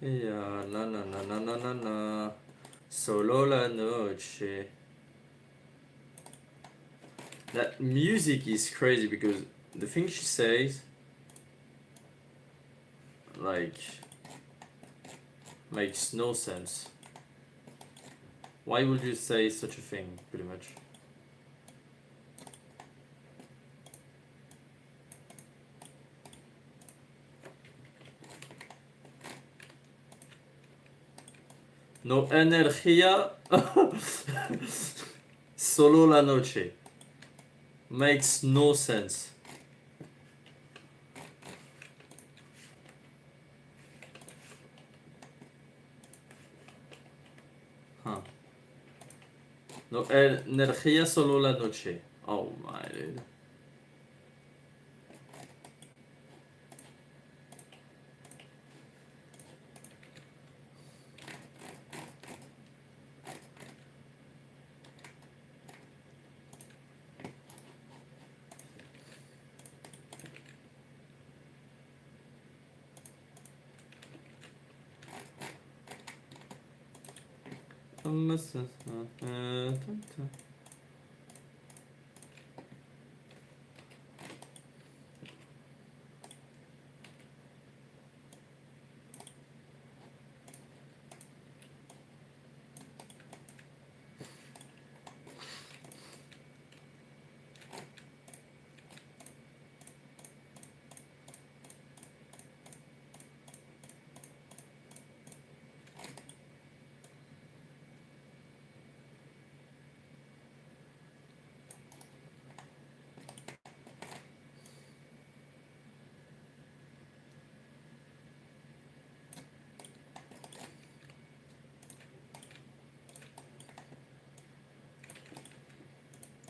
Yeah, na. Solo la noche. That music is crazy because the thing she says, like, makes no sense. Why would you say such a thing, pretty much? No energía. Solo la noche. Makes no sense. Huh. No energía solo la noche. Oh my dude.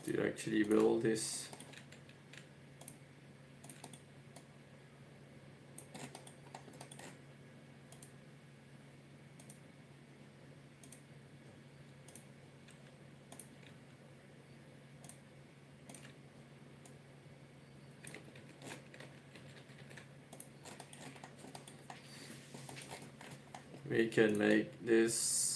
Do you actually build this? We can make this.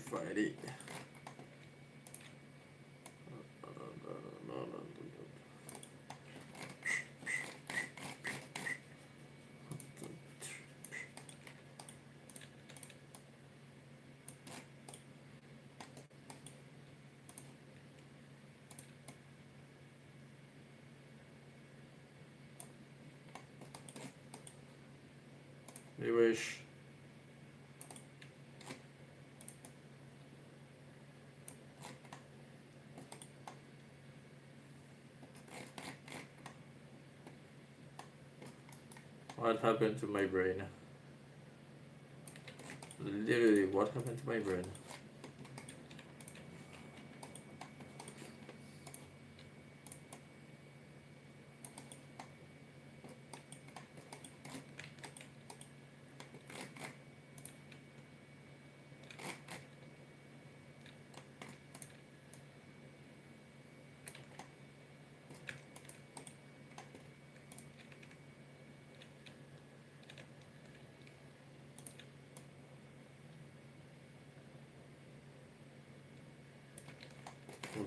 find it. We wish. What happened to my brain? Literally, what happened to my brain?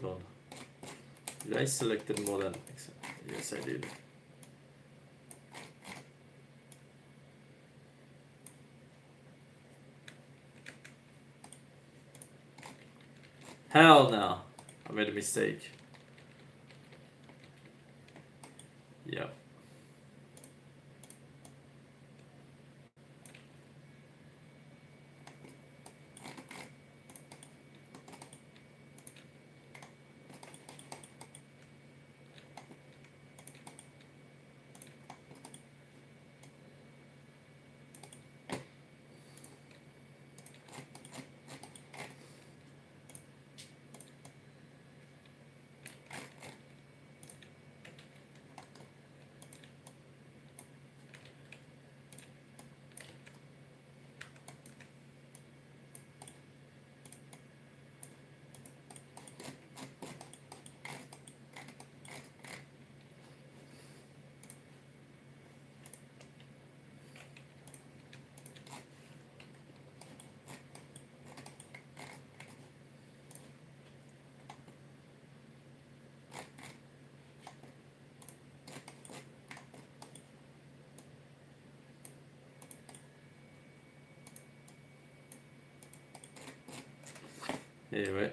Hold on. Did I select more than? Yes, I did. Hell no! I made a mistake. Yep. Anyway.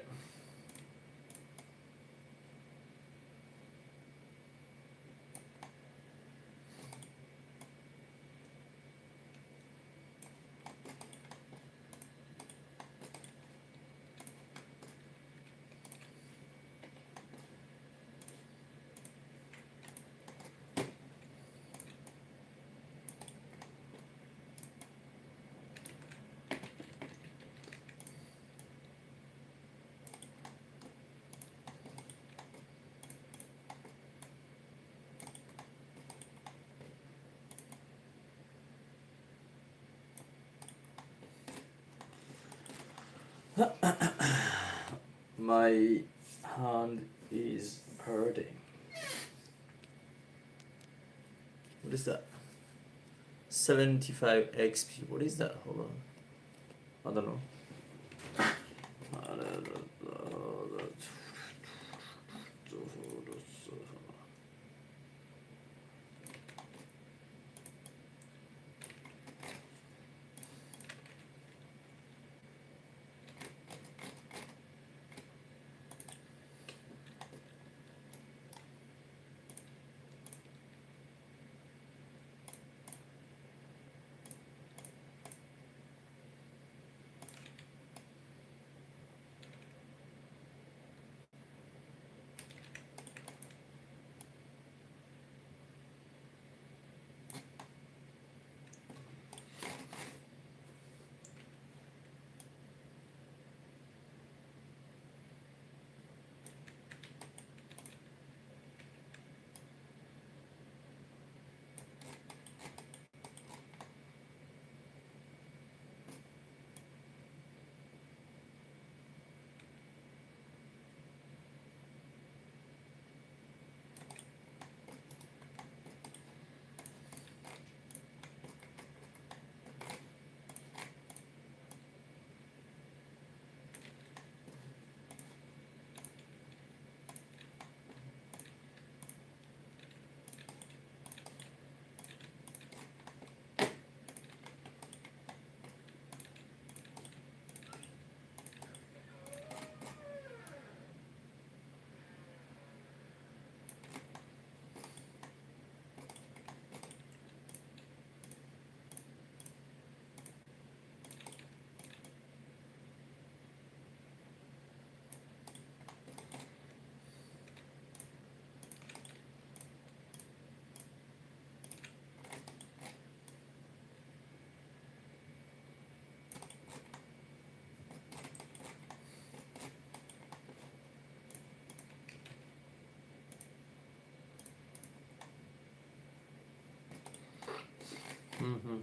My hand is hurting. What is that? 75 XP. What is that? Hold on. I don't know.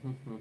Adobe.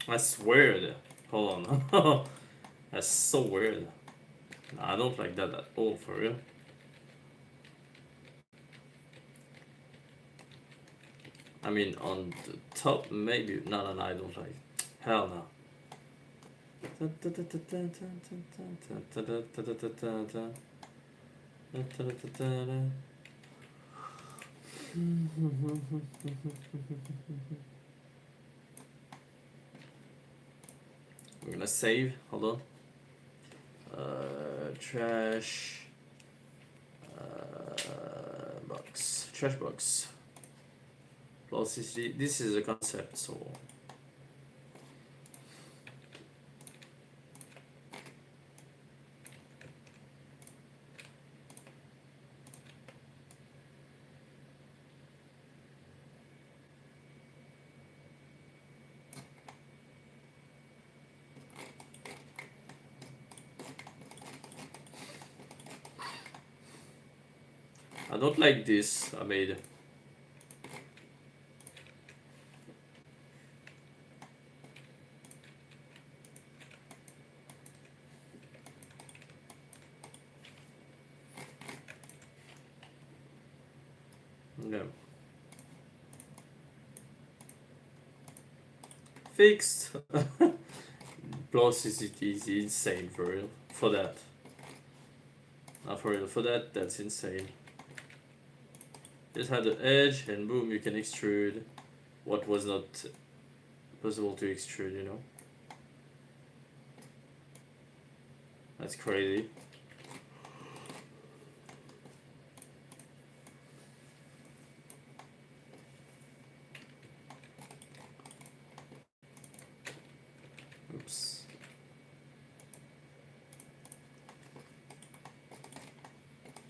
That's weird. Hold on. That's so weird. I don't like that at all, for real. I mean, on the top, maybe. No, I don't like. Hell no. I'm gonna save. Hold on. Trash box. Trash box. Plus, this is a concept, so. I don't like this I made. No. Fixed. Plus is insane for real. For that. Not for real. For that, that's insane. Just have the edge and boom, you can extrude what was not possible to extrude, you know? That's crazy. Oops.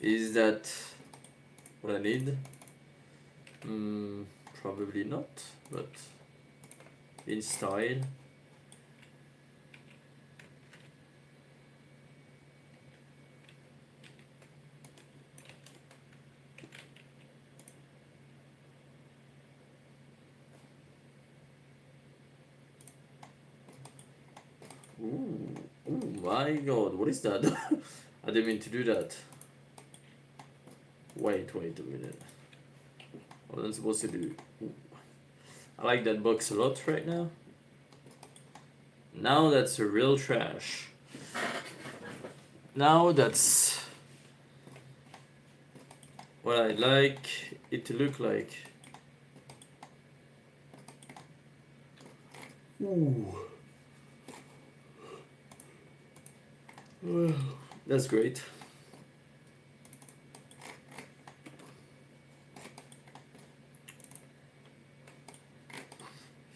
Is that what I need? Probably not, but in style. Ooh, oh my god, what is that? I didn't mean to do that. Wait a minute. What am I supposed to do? Ooh. I like that box a lot right now. Now that's a real trash. Now that's what I like it to look like. Ooh. That's great.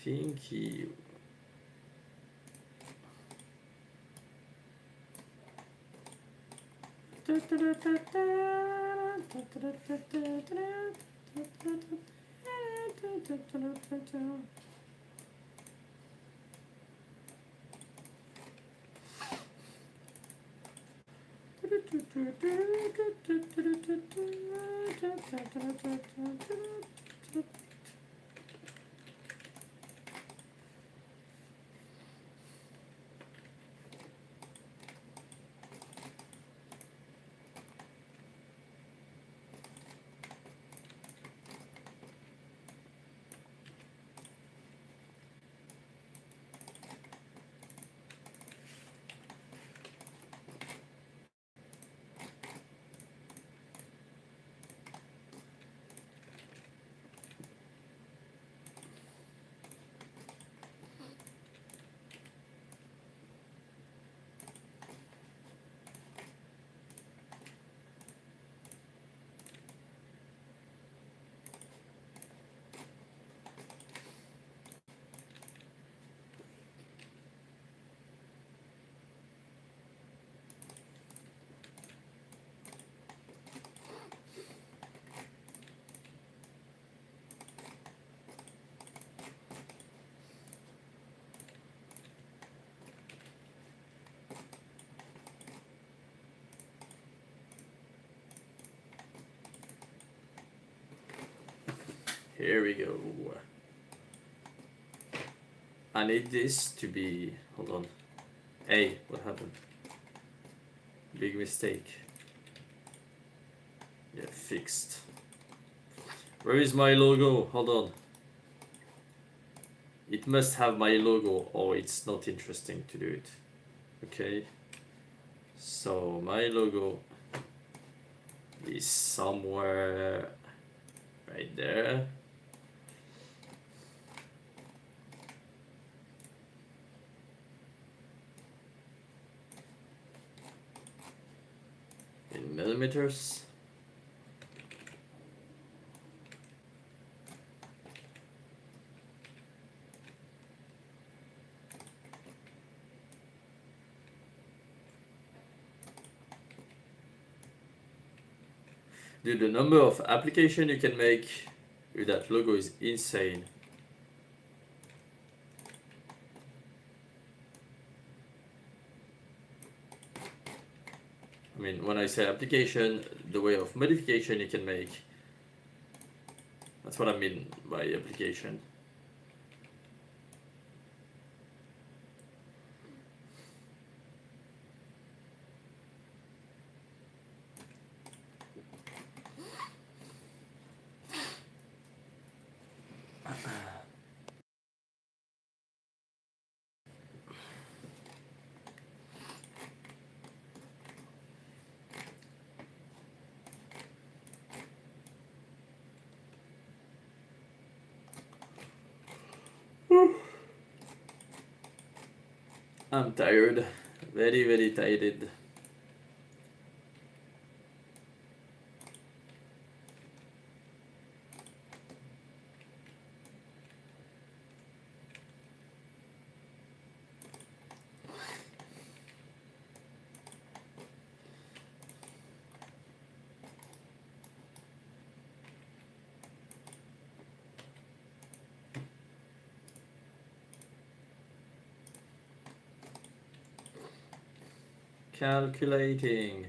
Thank you. Here we go. I need this to be. Hold on. Hey, what happened? Big mistake. Yeah, fixed. Where is my logo? Hold on. It must have my logo or it's not interesting to do it. Okay. So my logo is somewhere right there. In millimeters. Dude, the number of applications you can make with that logo is insane. I mean, when I say application, the way of modification you can make. That's what I mean by application. I'm tired, very, very tired. Calculating.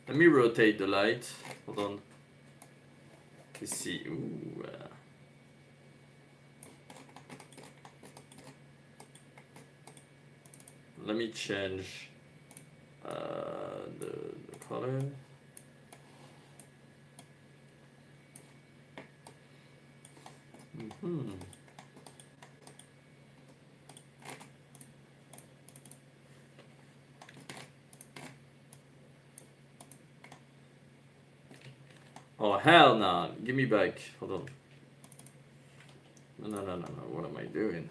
Let me rotate the light. Hold on. Let's see. Ooh, let me change the color. Oh hell no! Give me back. Hold on. No. What am I doing?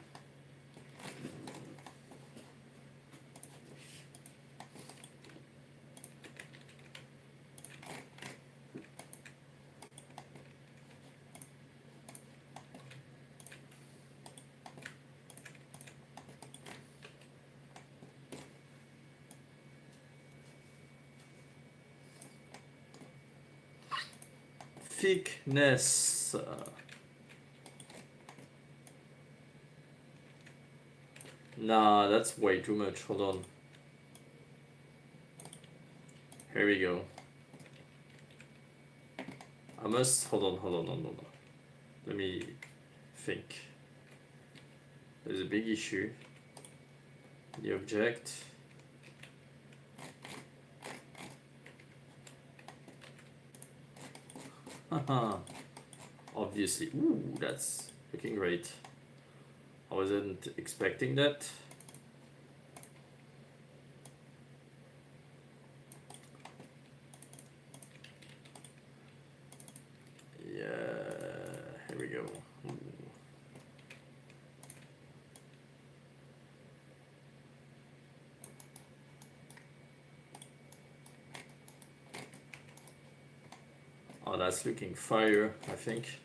Thickness. Nah, that's way too much. Hold on. Here we go. I must hold on. Let me think. There's a big issue. The object. Haha. Obviously. Ooh, that's looking great. I wasn't expecting that. Yeah, here we go. Ooh. Oh, that's looking fire, I think.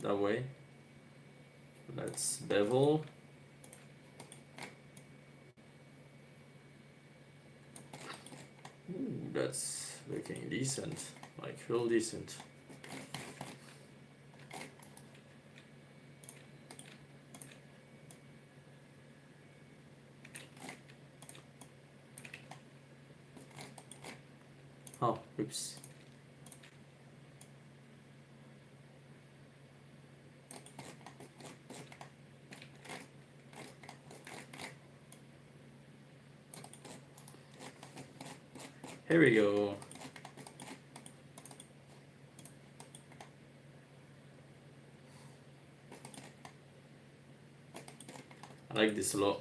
That way. Let's bevel. Ooh, that's looking decent. Like real decent. Oh, oops. Here we go. I like this a lot.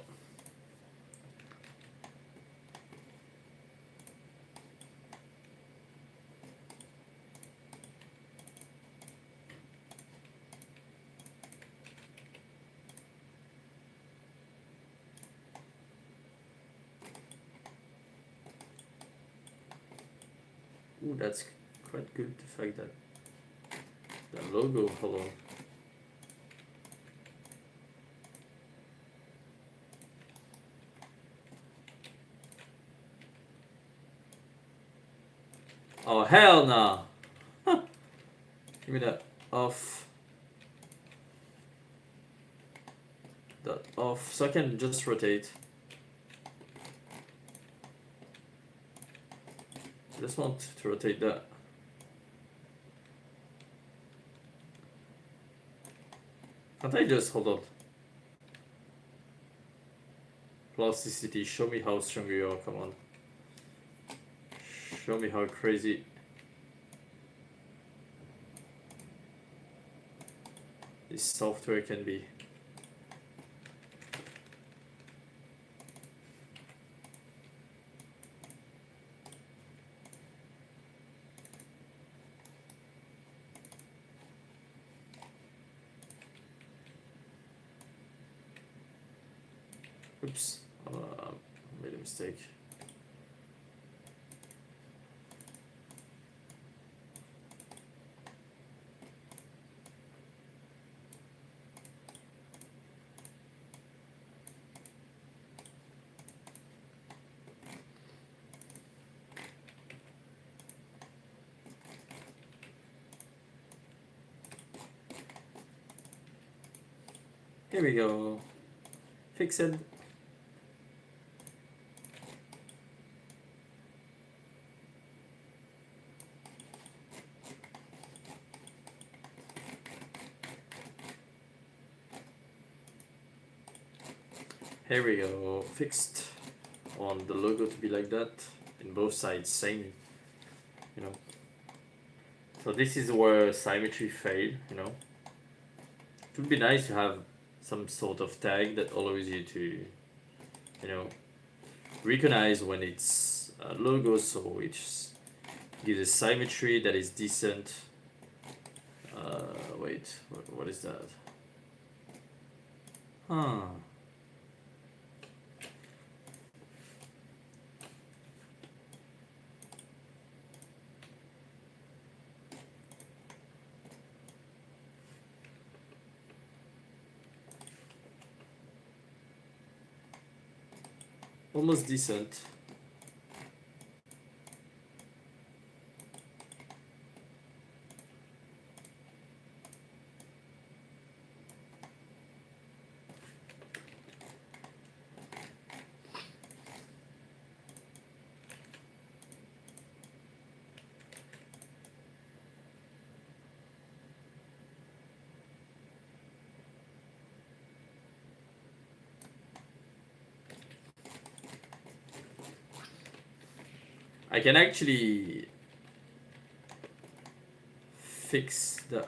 Ooh, that's quite good, the fact that the logo, hold on. Oh hell no! Huh. Give me that off. That off, so I can just rotate. I just want to rotate that. Can't I just hold on? Plasticity, show me how strong you are, come on. Show me how crazy. This software can be. Oops, made a mistake. Here we go. Fix it. Here we go, fixed. I want the logo to be like that in both sides, same, you know. So this is where symmetry failed, you know. It would be nice to have some sort of tag that allows you to, you know, recognize when it's a logo, so it gives a symmetry that is decent. Wait, what is that? Huh. Almost decent. I can actually fix the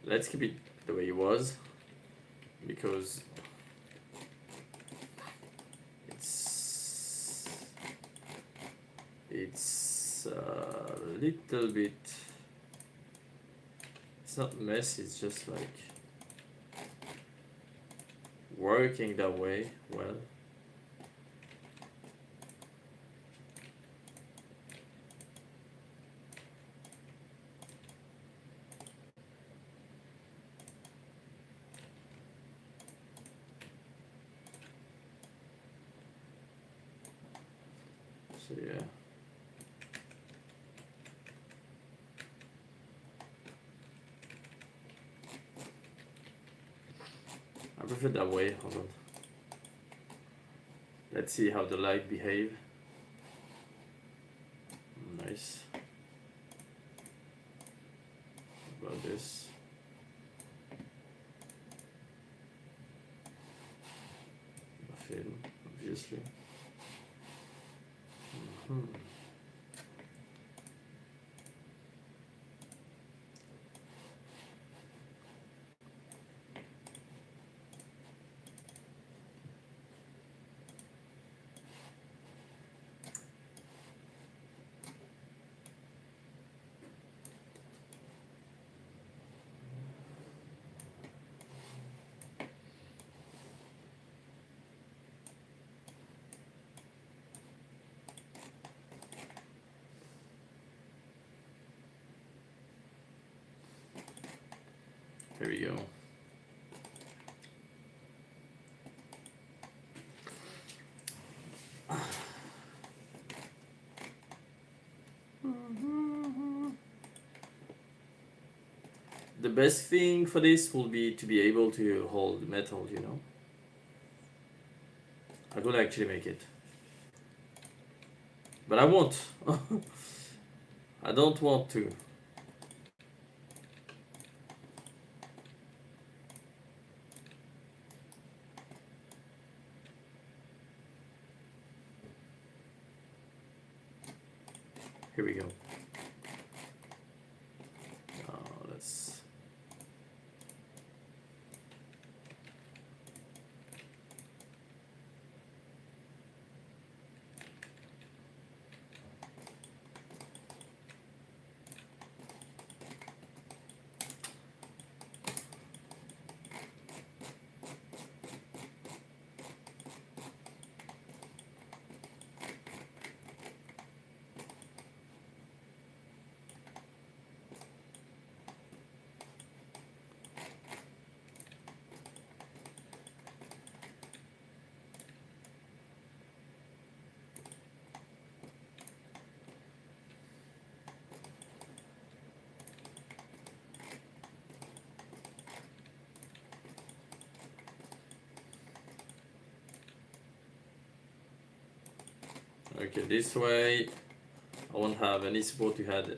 let's keep it the way it was, because it's a little bit, it's not messy, it's just like working that way well. So yeah. I prefer that way, hold on. Let's see how the light behave. Nice. About this. A film, obviously. Here we go. The best thing for this will be to be able to hold metal, you know. I could actually make it. But I won't. I don't want to. Here we go. Let's... Okay, this way I won't have any support to head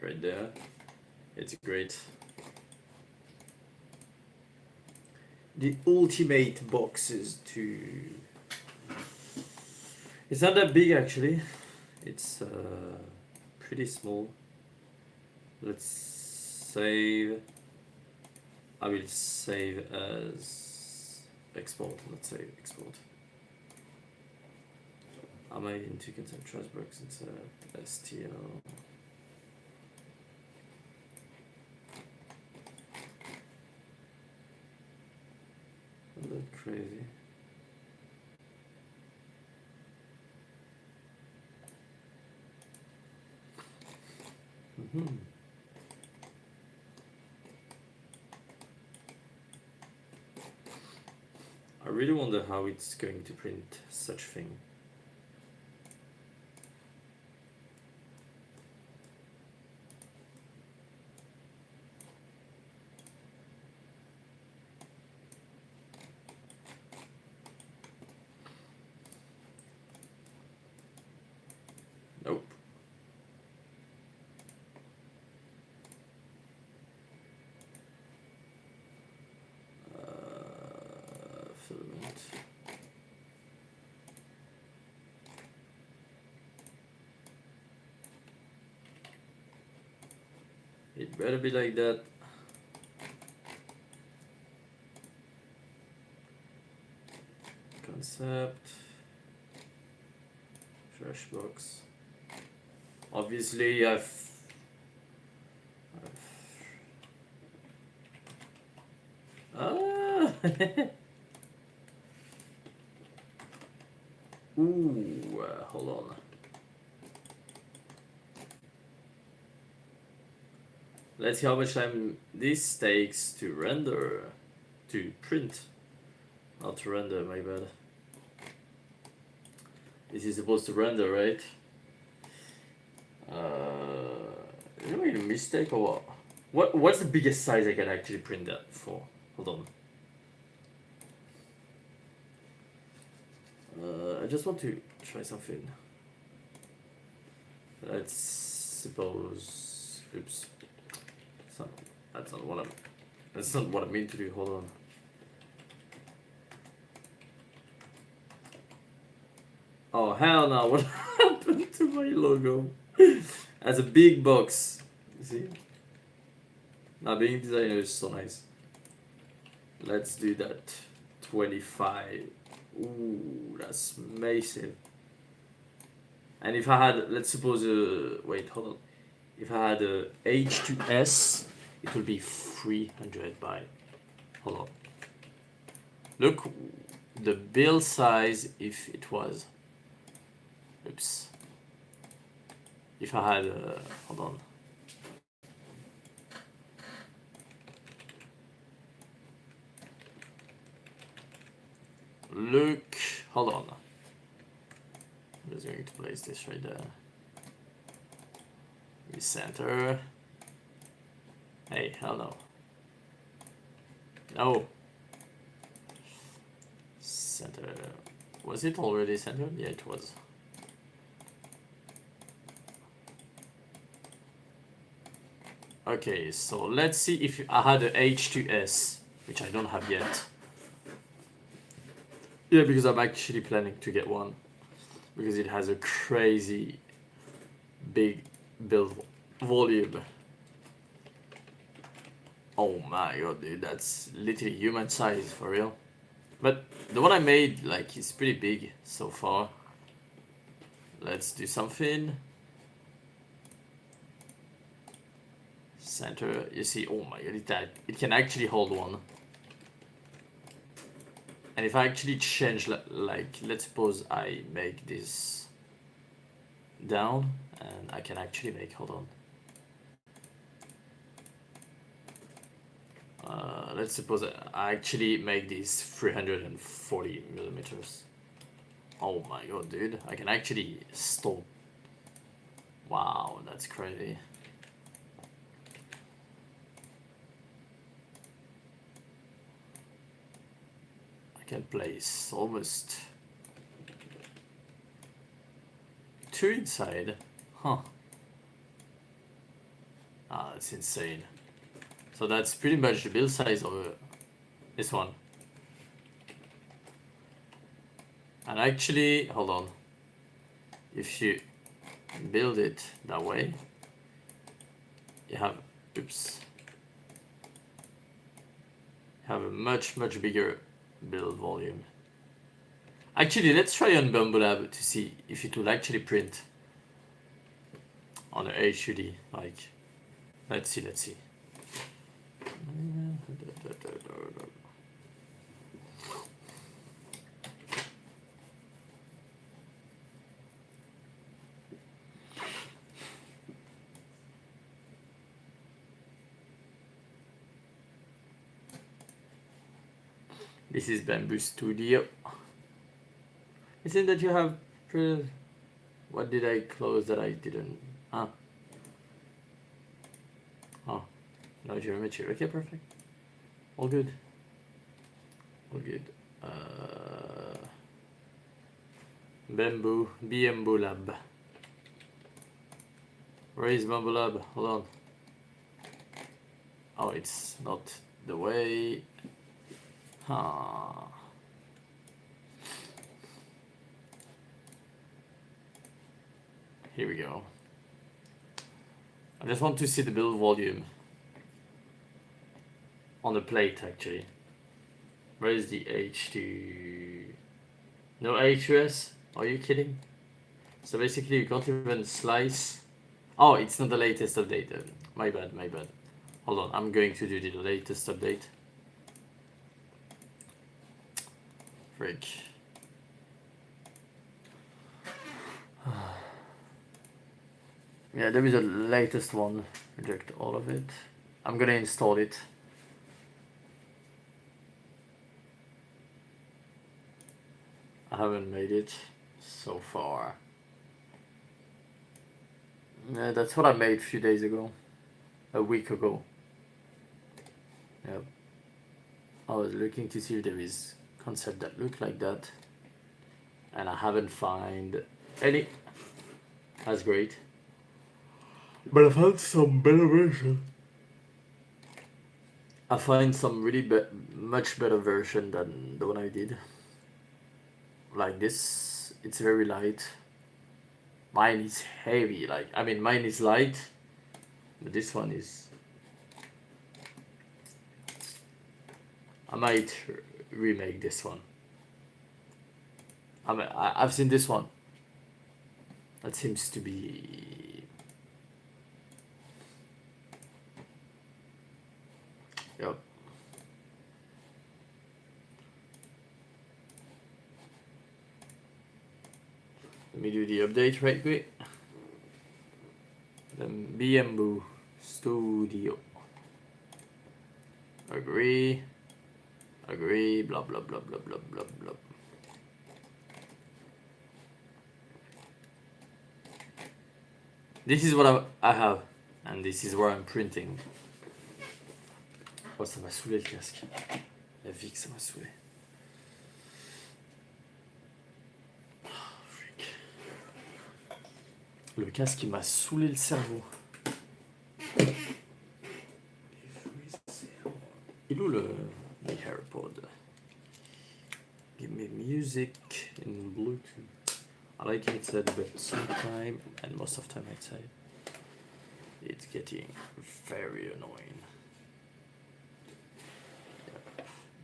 right there. It's great. The ultimate boxes to... It's not that big actually. It's pretty small. Let's save. I will save as export. Let's say export. I made into consent trash box instead STL. Isn't that crazy? I really wonder how it's going to print such thing. Nope. Filament. It better be like that. Concept. Trash box. Obviously, ah. Ooh, hold on. Let's see how much time this takes to render, to print. Not to render, my bad. This is supposed to render, right? Is it a mistake or what? What's the biggest size I can actually print that for? Hold on. I just want to try something. Let's suppose. Oops. That's not what I mean to do. Hold on. Oh hell no! What happened to my logo? As a big box. You see? Now being designer is so nice. Let's do that. 25. Ooh, that's massive. And if I had, let's suppose, wait, hold on. If I had a H to S, it would be 300 by. Hold on. Look, the build size if it was. Oops. If I had, hold on. look, hold on. I'm just going to place this right there. Recenter. Hey, hell no. No. Center. Was it already centered? Yeah, it was. Okay, so let's see if I had a H2S, which I don't have yet. Yeah, because I'm actually planning to get one. Because it has a crazy big build volume. Oh my god, dude, that's literally human size for real. But the one I made, like, is pretty big so far. Let's do something. Center, you see, oh my god, it can actually hold one. And if I actually change, like, let's suppose I make this down, and I can actually make, hold on. Let's suppose I actually make these 340 millimeters. Oh my god, dude, I can actually stop. Wow, that's crazy. I can place almost 2 inside. Huh. Ah, that's insane. So that's pretty much the build size of this one. And actually, hold on. If you build it that way, you have, oops, you have a much bigger build volume. Actually, let's try on Bumble Lab to see if it will actually print on a HUD. Like, let's see. This is Bamboo Studio. Isn't that you have... What did I close that I didn't... Ah. Oh. No geometry. Okay, perfect. All good. All good. Bamboo Lab. Where is Bamboo Lab? Hold on. Oh, it's not the way. Huh. Here we go. I just want to see the build volume on the plate actually. Where is the H2? No H2S? Are you kidding? So basically you can't even slice. Oh, it's not the latest update. My bad. Hold on, I'm going to do the latest update. Frick. Yeah, there is a latest one. Reject all of it. I'm gonna install it. I haven't made it so far. Yeah, that's what I made a few days ago. A week ago. Yep. I was looking to see if there is concept that look like that. And I haven't found any. That's great. But I found some better version. I find some really much better version than the one I did. Like this, it's very light. Mine is heavy, like, I mean, mine is light, but this one is... I might remake this one. I've seen this one. That seems to be... Yep. Let me do the update right quick. Then Bamboo Studio. Agree. Agree, blah blah blah blah blah blah blah. This is what I have, and this is where I'm printing. Oh, ça m'a saoulé le casque. La vie que ça m'a saoulé. Oh, freak. Le casque, il m'a saoulé le cerveau. Il est où le AirPod? Give me music in Bluetooth. I like it said, but sometimes, and most of the time I'd say, it's getting very annoying.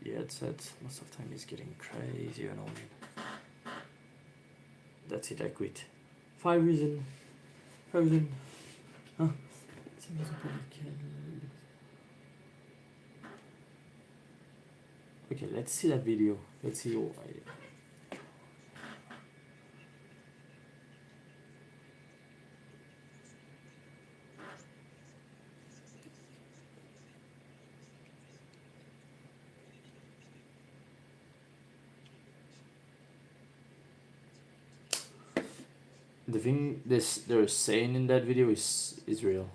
Yeah, the headset, most of the time is getting crazy annoying. That's it, I quit. 5 reasons. Huh? Okay, let's see that video. Let's see why. The thing they're saying in that video is real.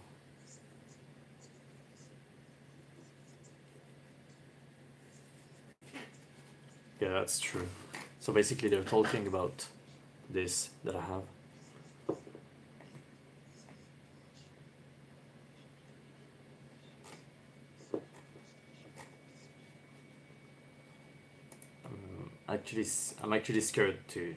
Yeah, that's true. So basically they're talking about this that I have. I'm actually scared too.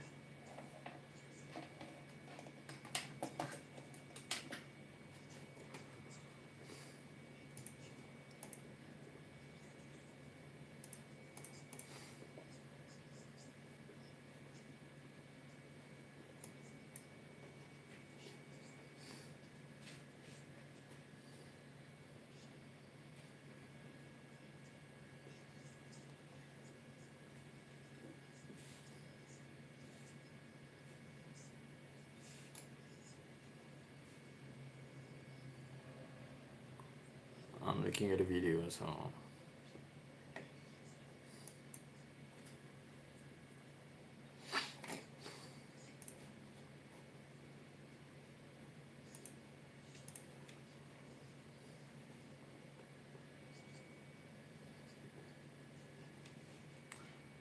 I'm looking at a video, so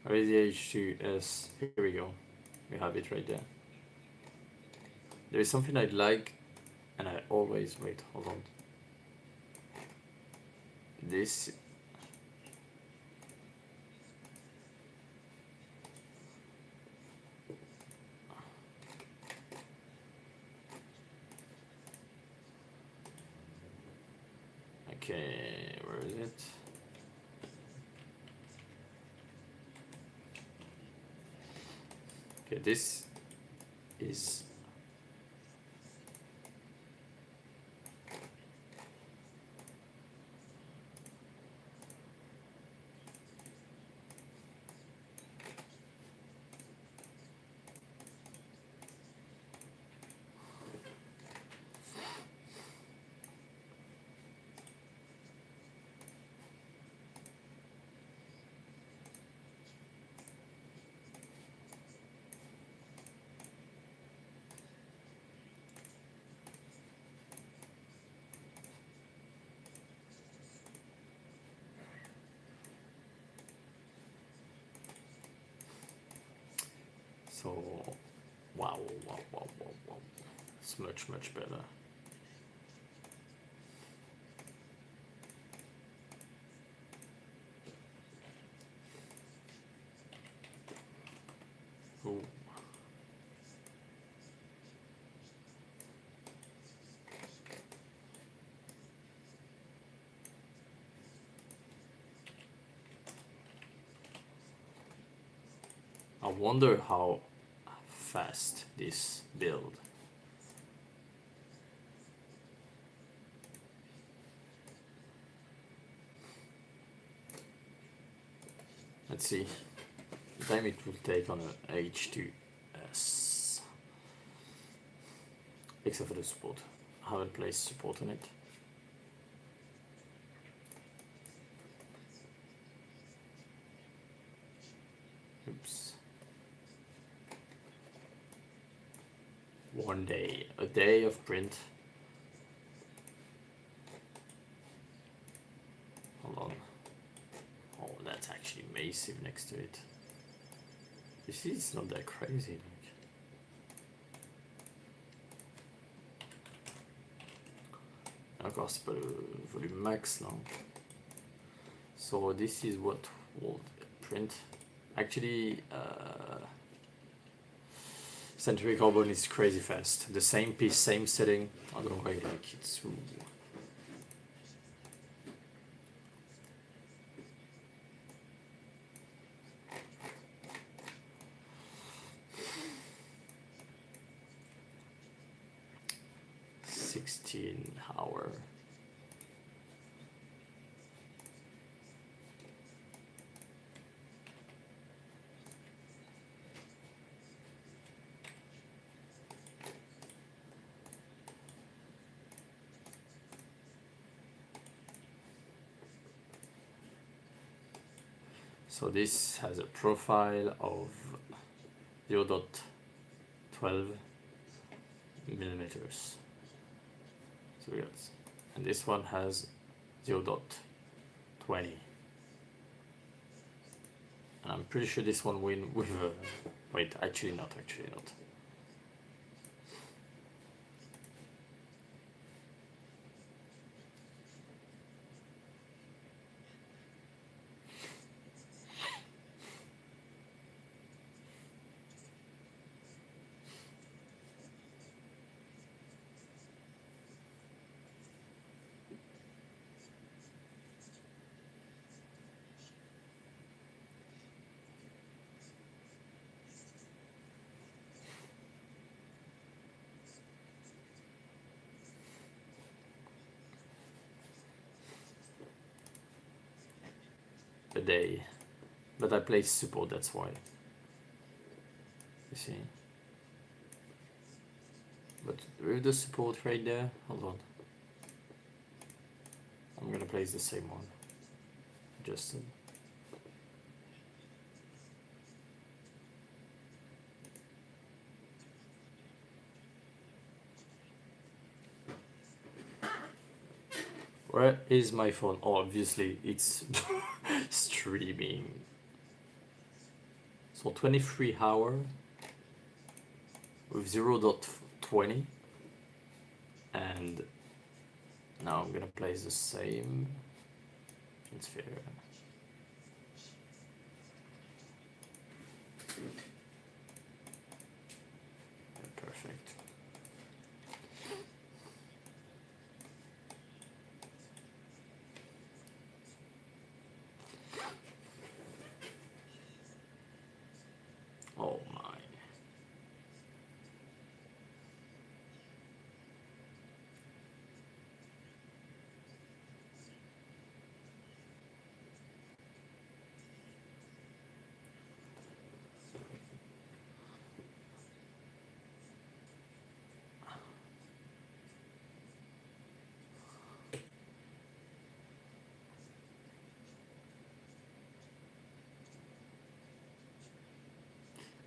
where is the H2S? Here we go. We have it right there. There is something I like, and I always wait. Hold on. This. Okay, where is it? Okay, this is so wow. It's much better. Oh. I wonder how fast this build. Let's see the time it will take on an H2S, except for the support. I haven't placed support on it. 1 day, a day of print. Hold on. Oh, that's actually massive next to it. You see, it's not that crazy. Encore, c'est pas le volume max là. So this is what will print. Actually, Century Carbon is crazy fast. The same piece, same setting. I don't know why like it's. 16 hour. So this has a profile of 0.12 millimeters. So yes, and this one has 0.20. And I'm pretty sure this one win with wait, actually not. A day, but I play support, that's why. You see, but with the support right there, hold on, I'm gonna place the same one, adjusted. Where is my phone? Oh, obviously it's streaming. So 23 hour with 0.20, and now I'm gonna place the same. It's fair. Perfect. Oh my.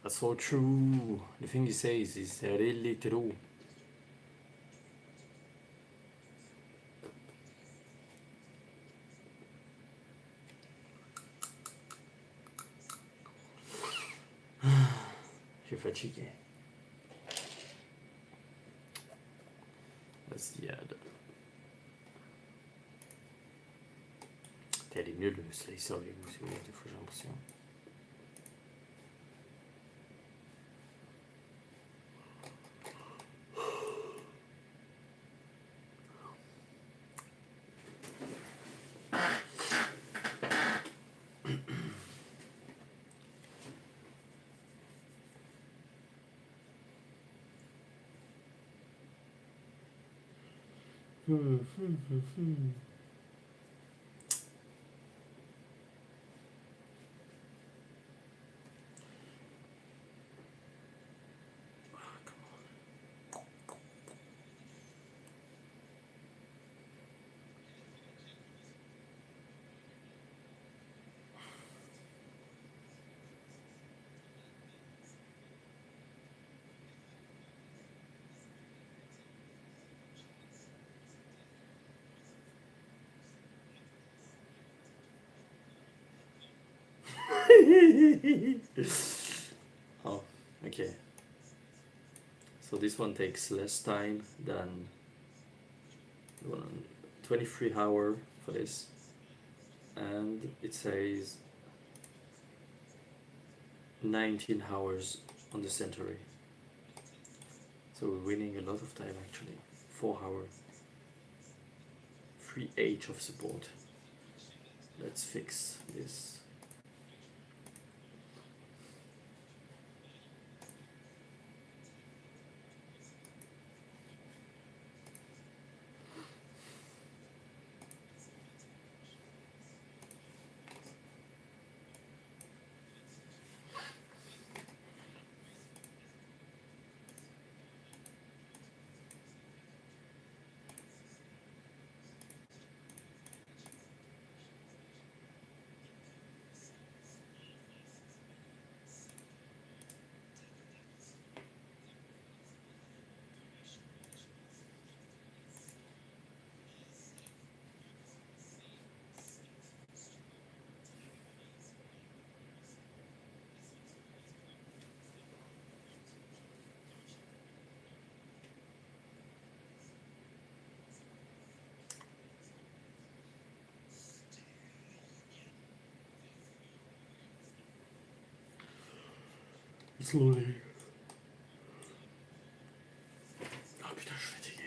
That's so true. The thing he says is really true. Je suis fatigué. Vas-y, ad. Elle est mieux le slicer avec vous, si vous voulez, des fois j'ai l'impression. Oh, okay. So this one takes less time than the one on 23 hour for this, and it says 19 hours on the Centauri. So we're winning a lot of time actually. 4 hours. 3H of support. Let's fix this. Slowly. Ah putain, je suis fatigué.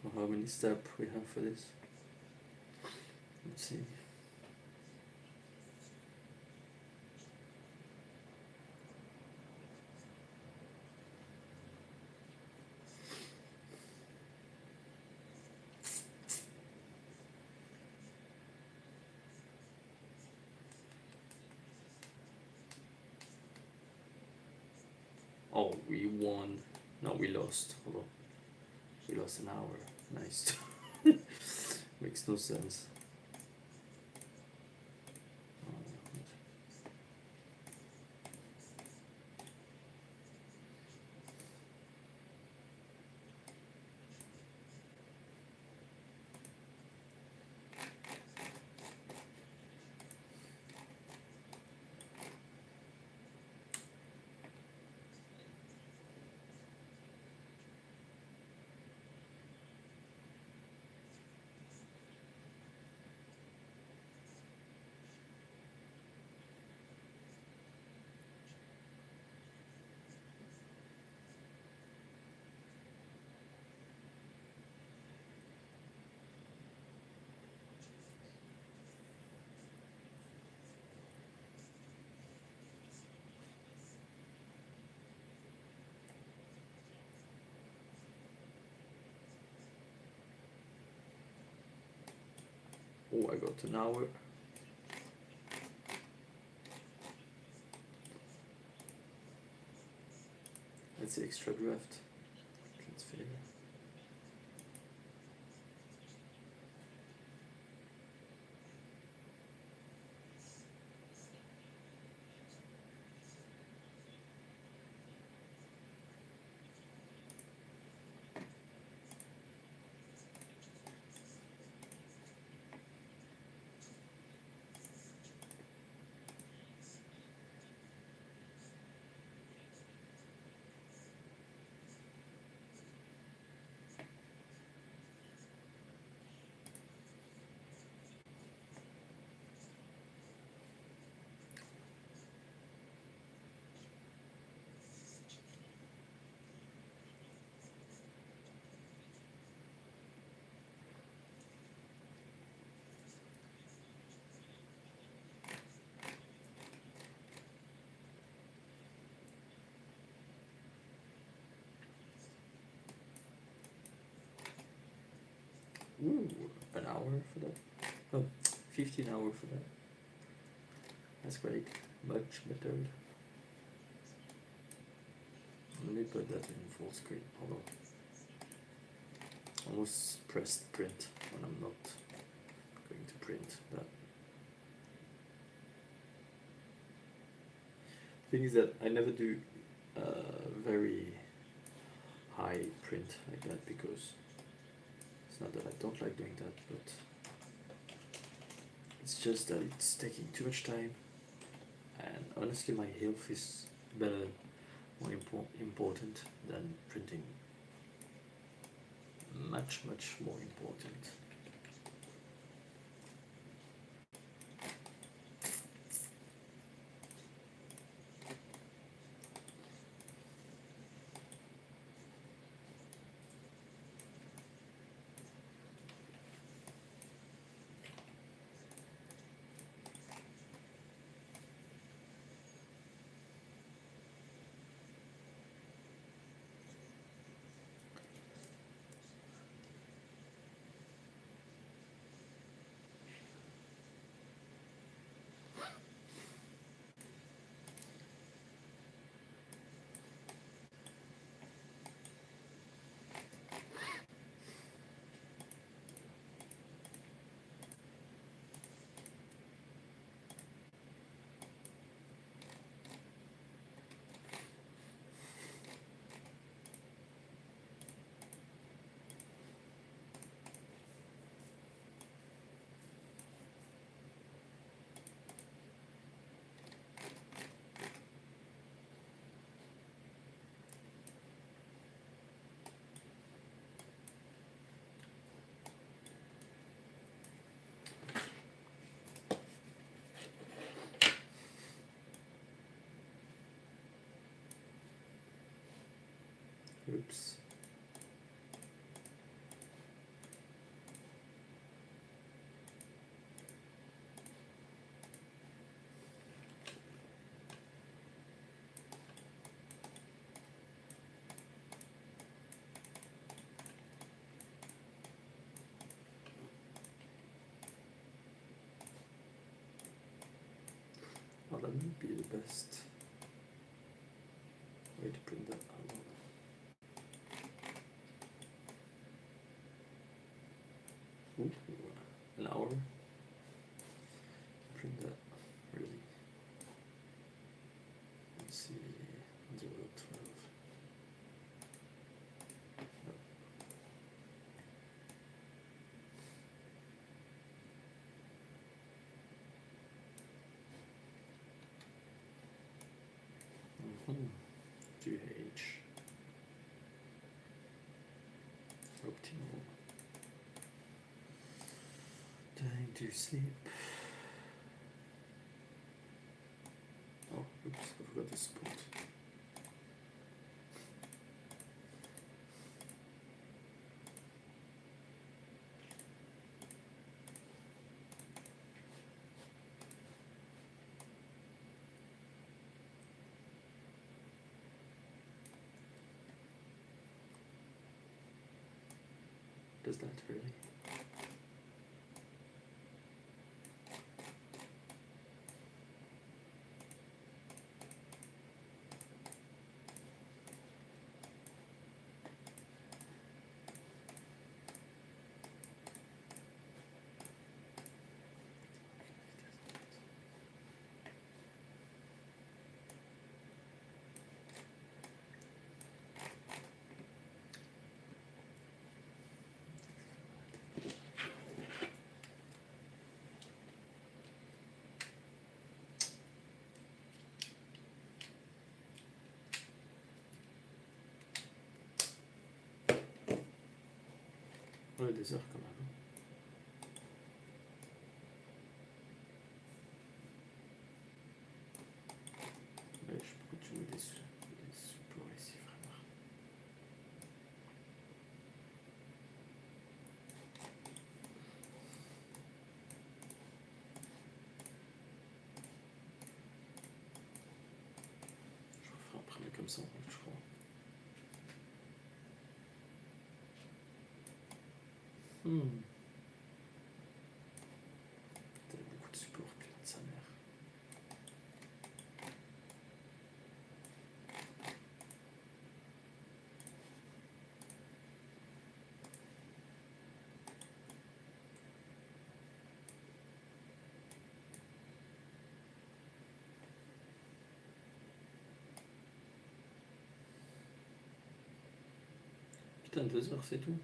So how many steps we have for this? Let's see. Oh, we won. No, we lost. Hold on. We lost an hour. Nice. Makes no sense. Oh, I got an hour. That's the extra draft. Let's figure. Ooh, an hour for that. Oh, 15 hours for that. That's great. Much better. Let me put that in full screen. Hold on. Almost pressed print when I'm not going to print that. Thing is that I never do very high print like that because it's not that I don't like doing that, but it's just that it's taking too much time, and honestly my health is better, more important than printing. Much more important. Oops. Well, that would be the best way to print that. Ooh, an hour. Print that really. Let's see, 0, 12. No. 2H. Optimal. Time to sleep. Oh, oops, I forgot the spot. Does that really? Ouais, des heures quand même. Ouais, je peux continuer des supports ici vraiment. Je vais faire imprimer comme ça, je crois. Putain, 2 heures, c'est tout.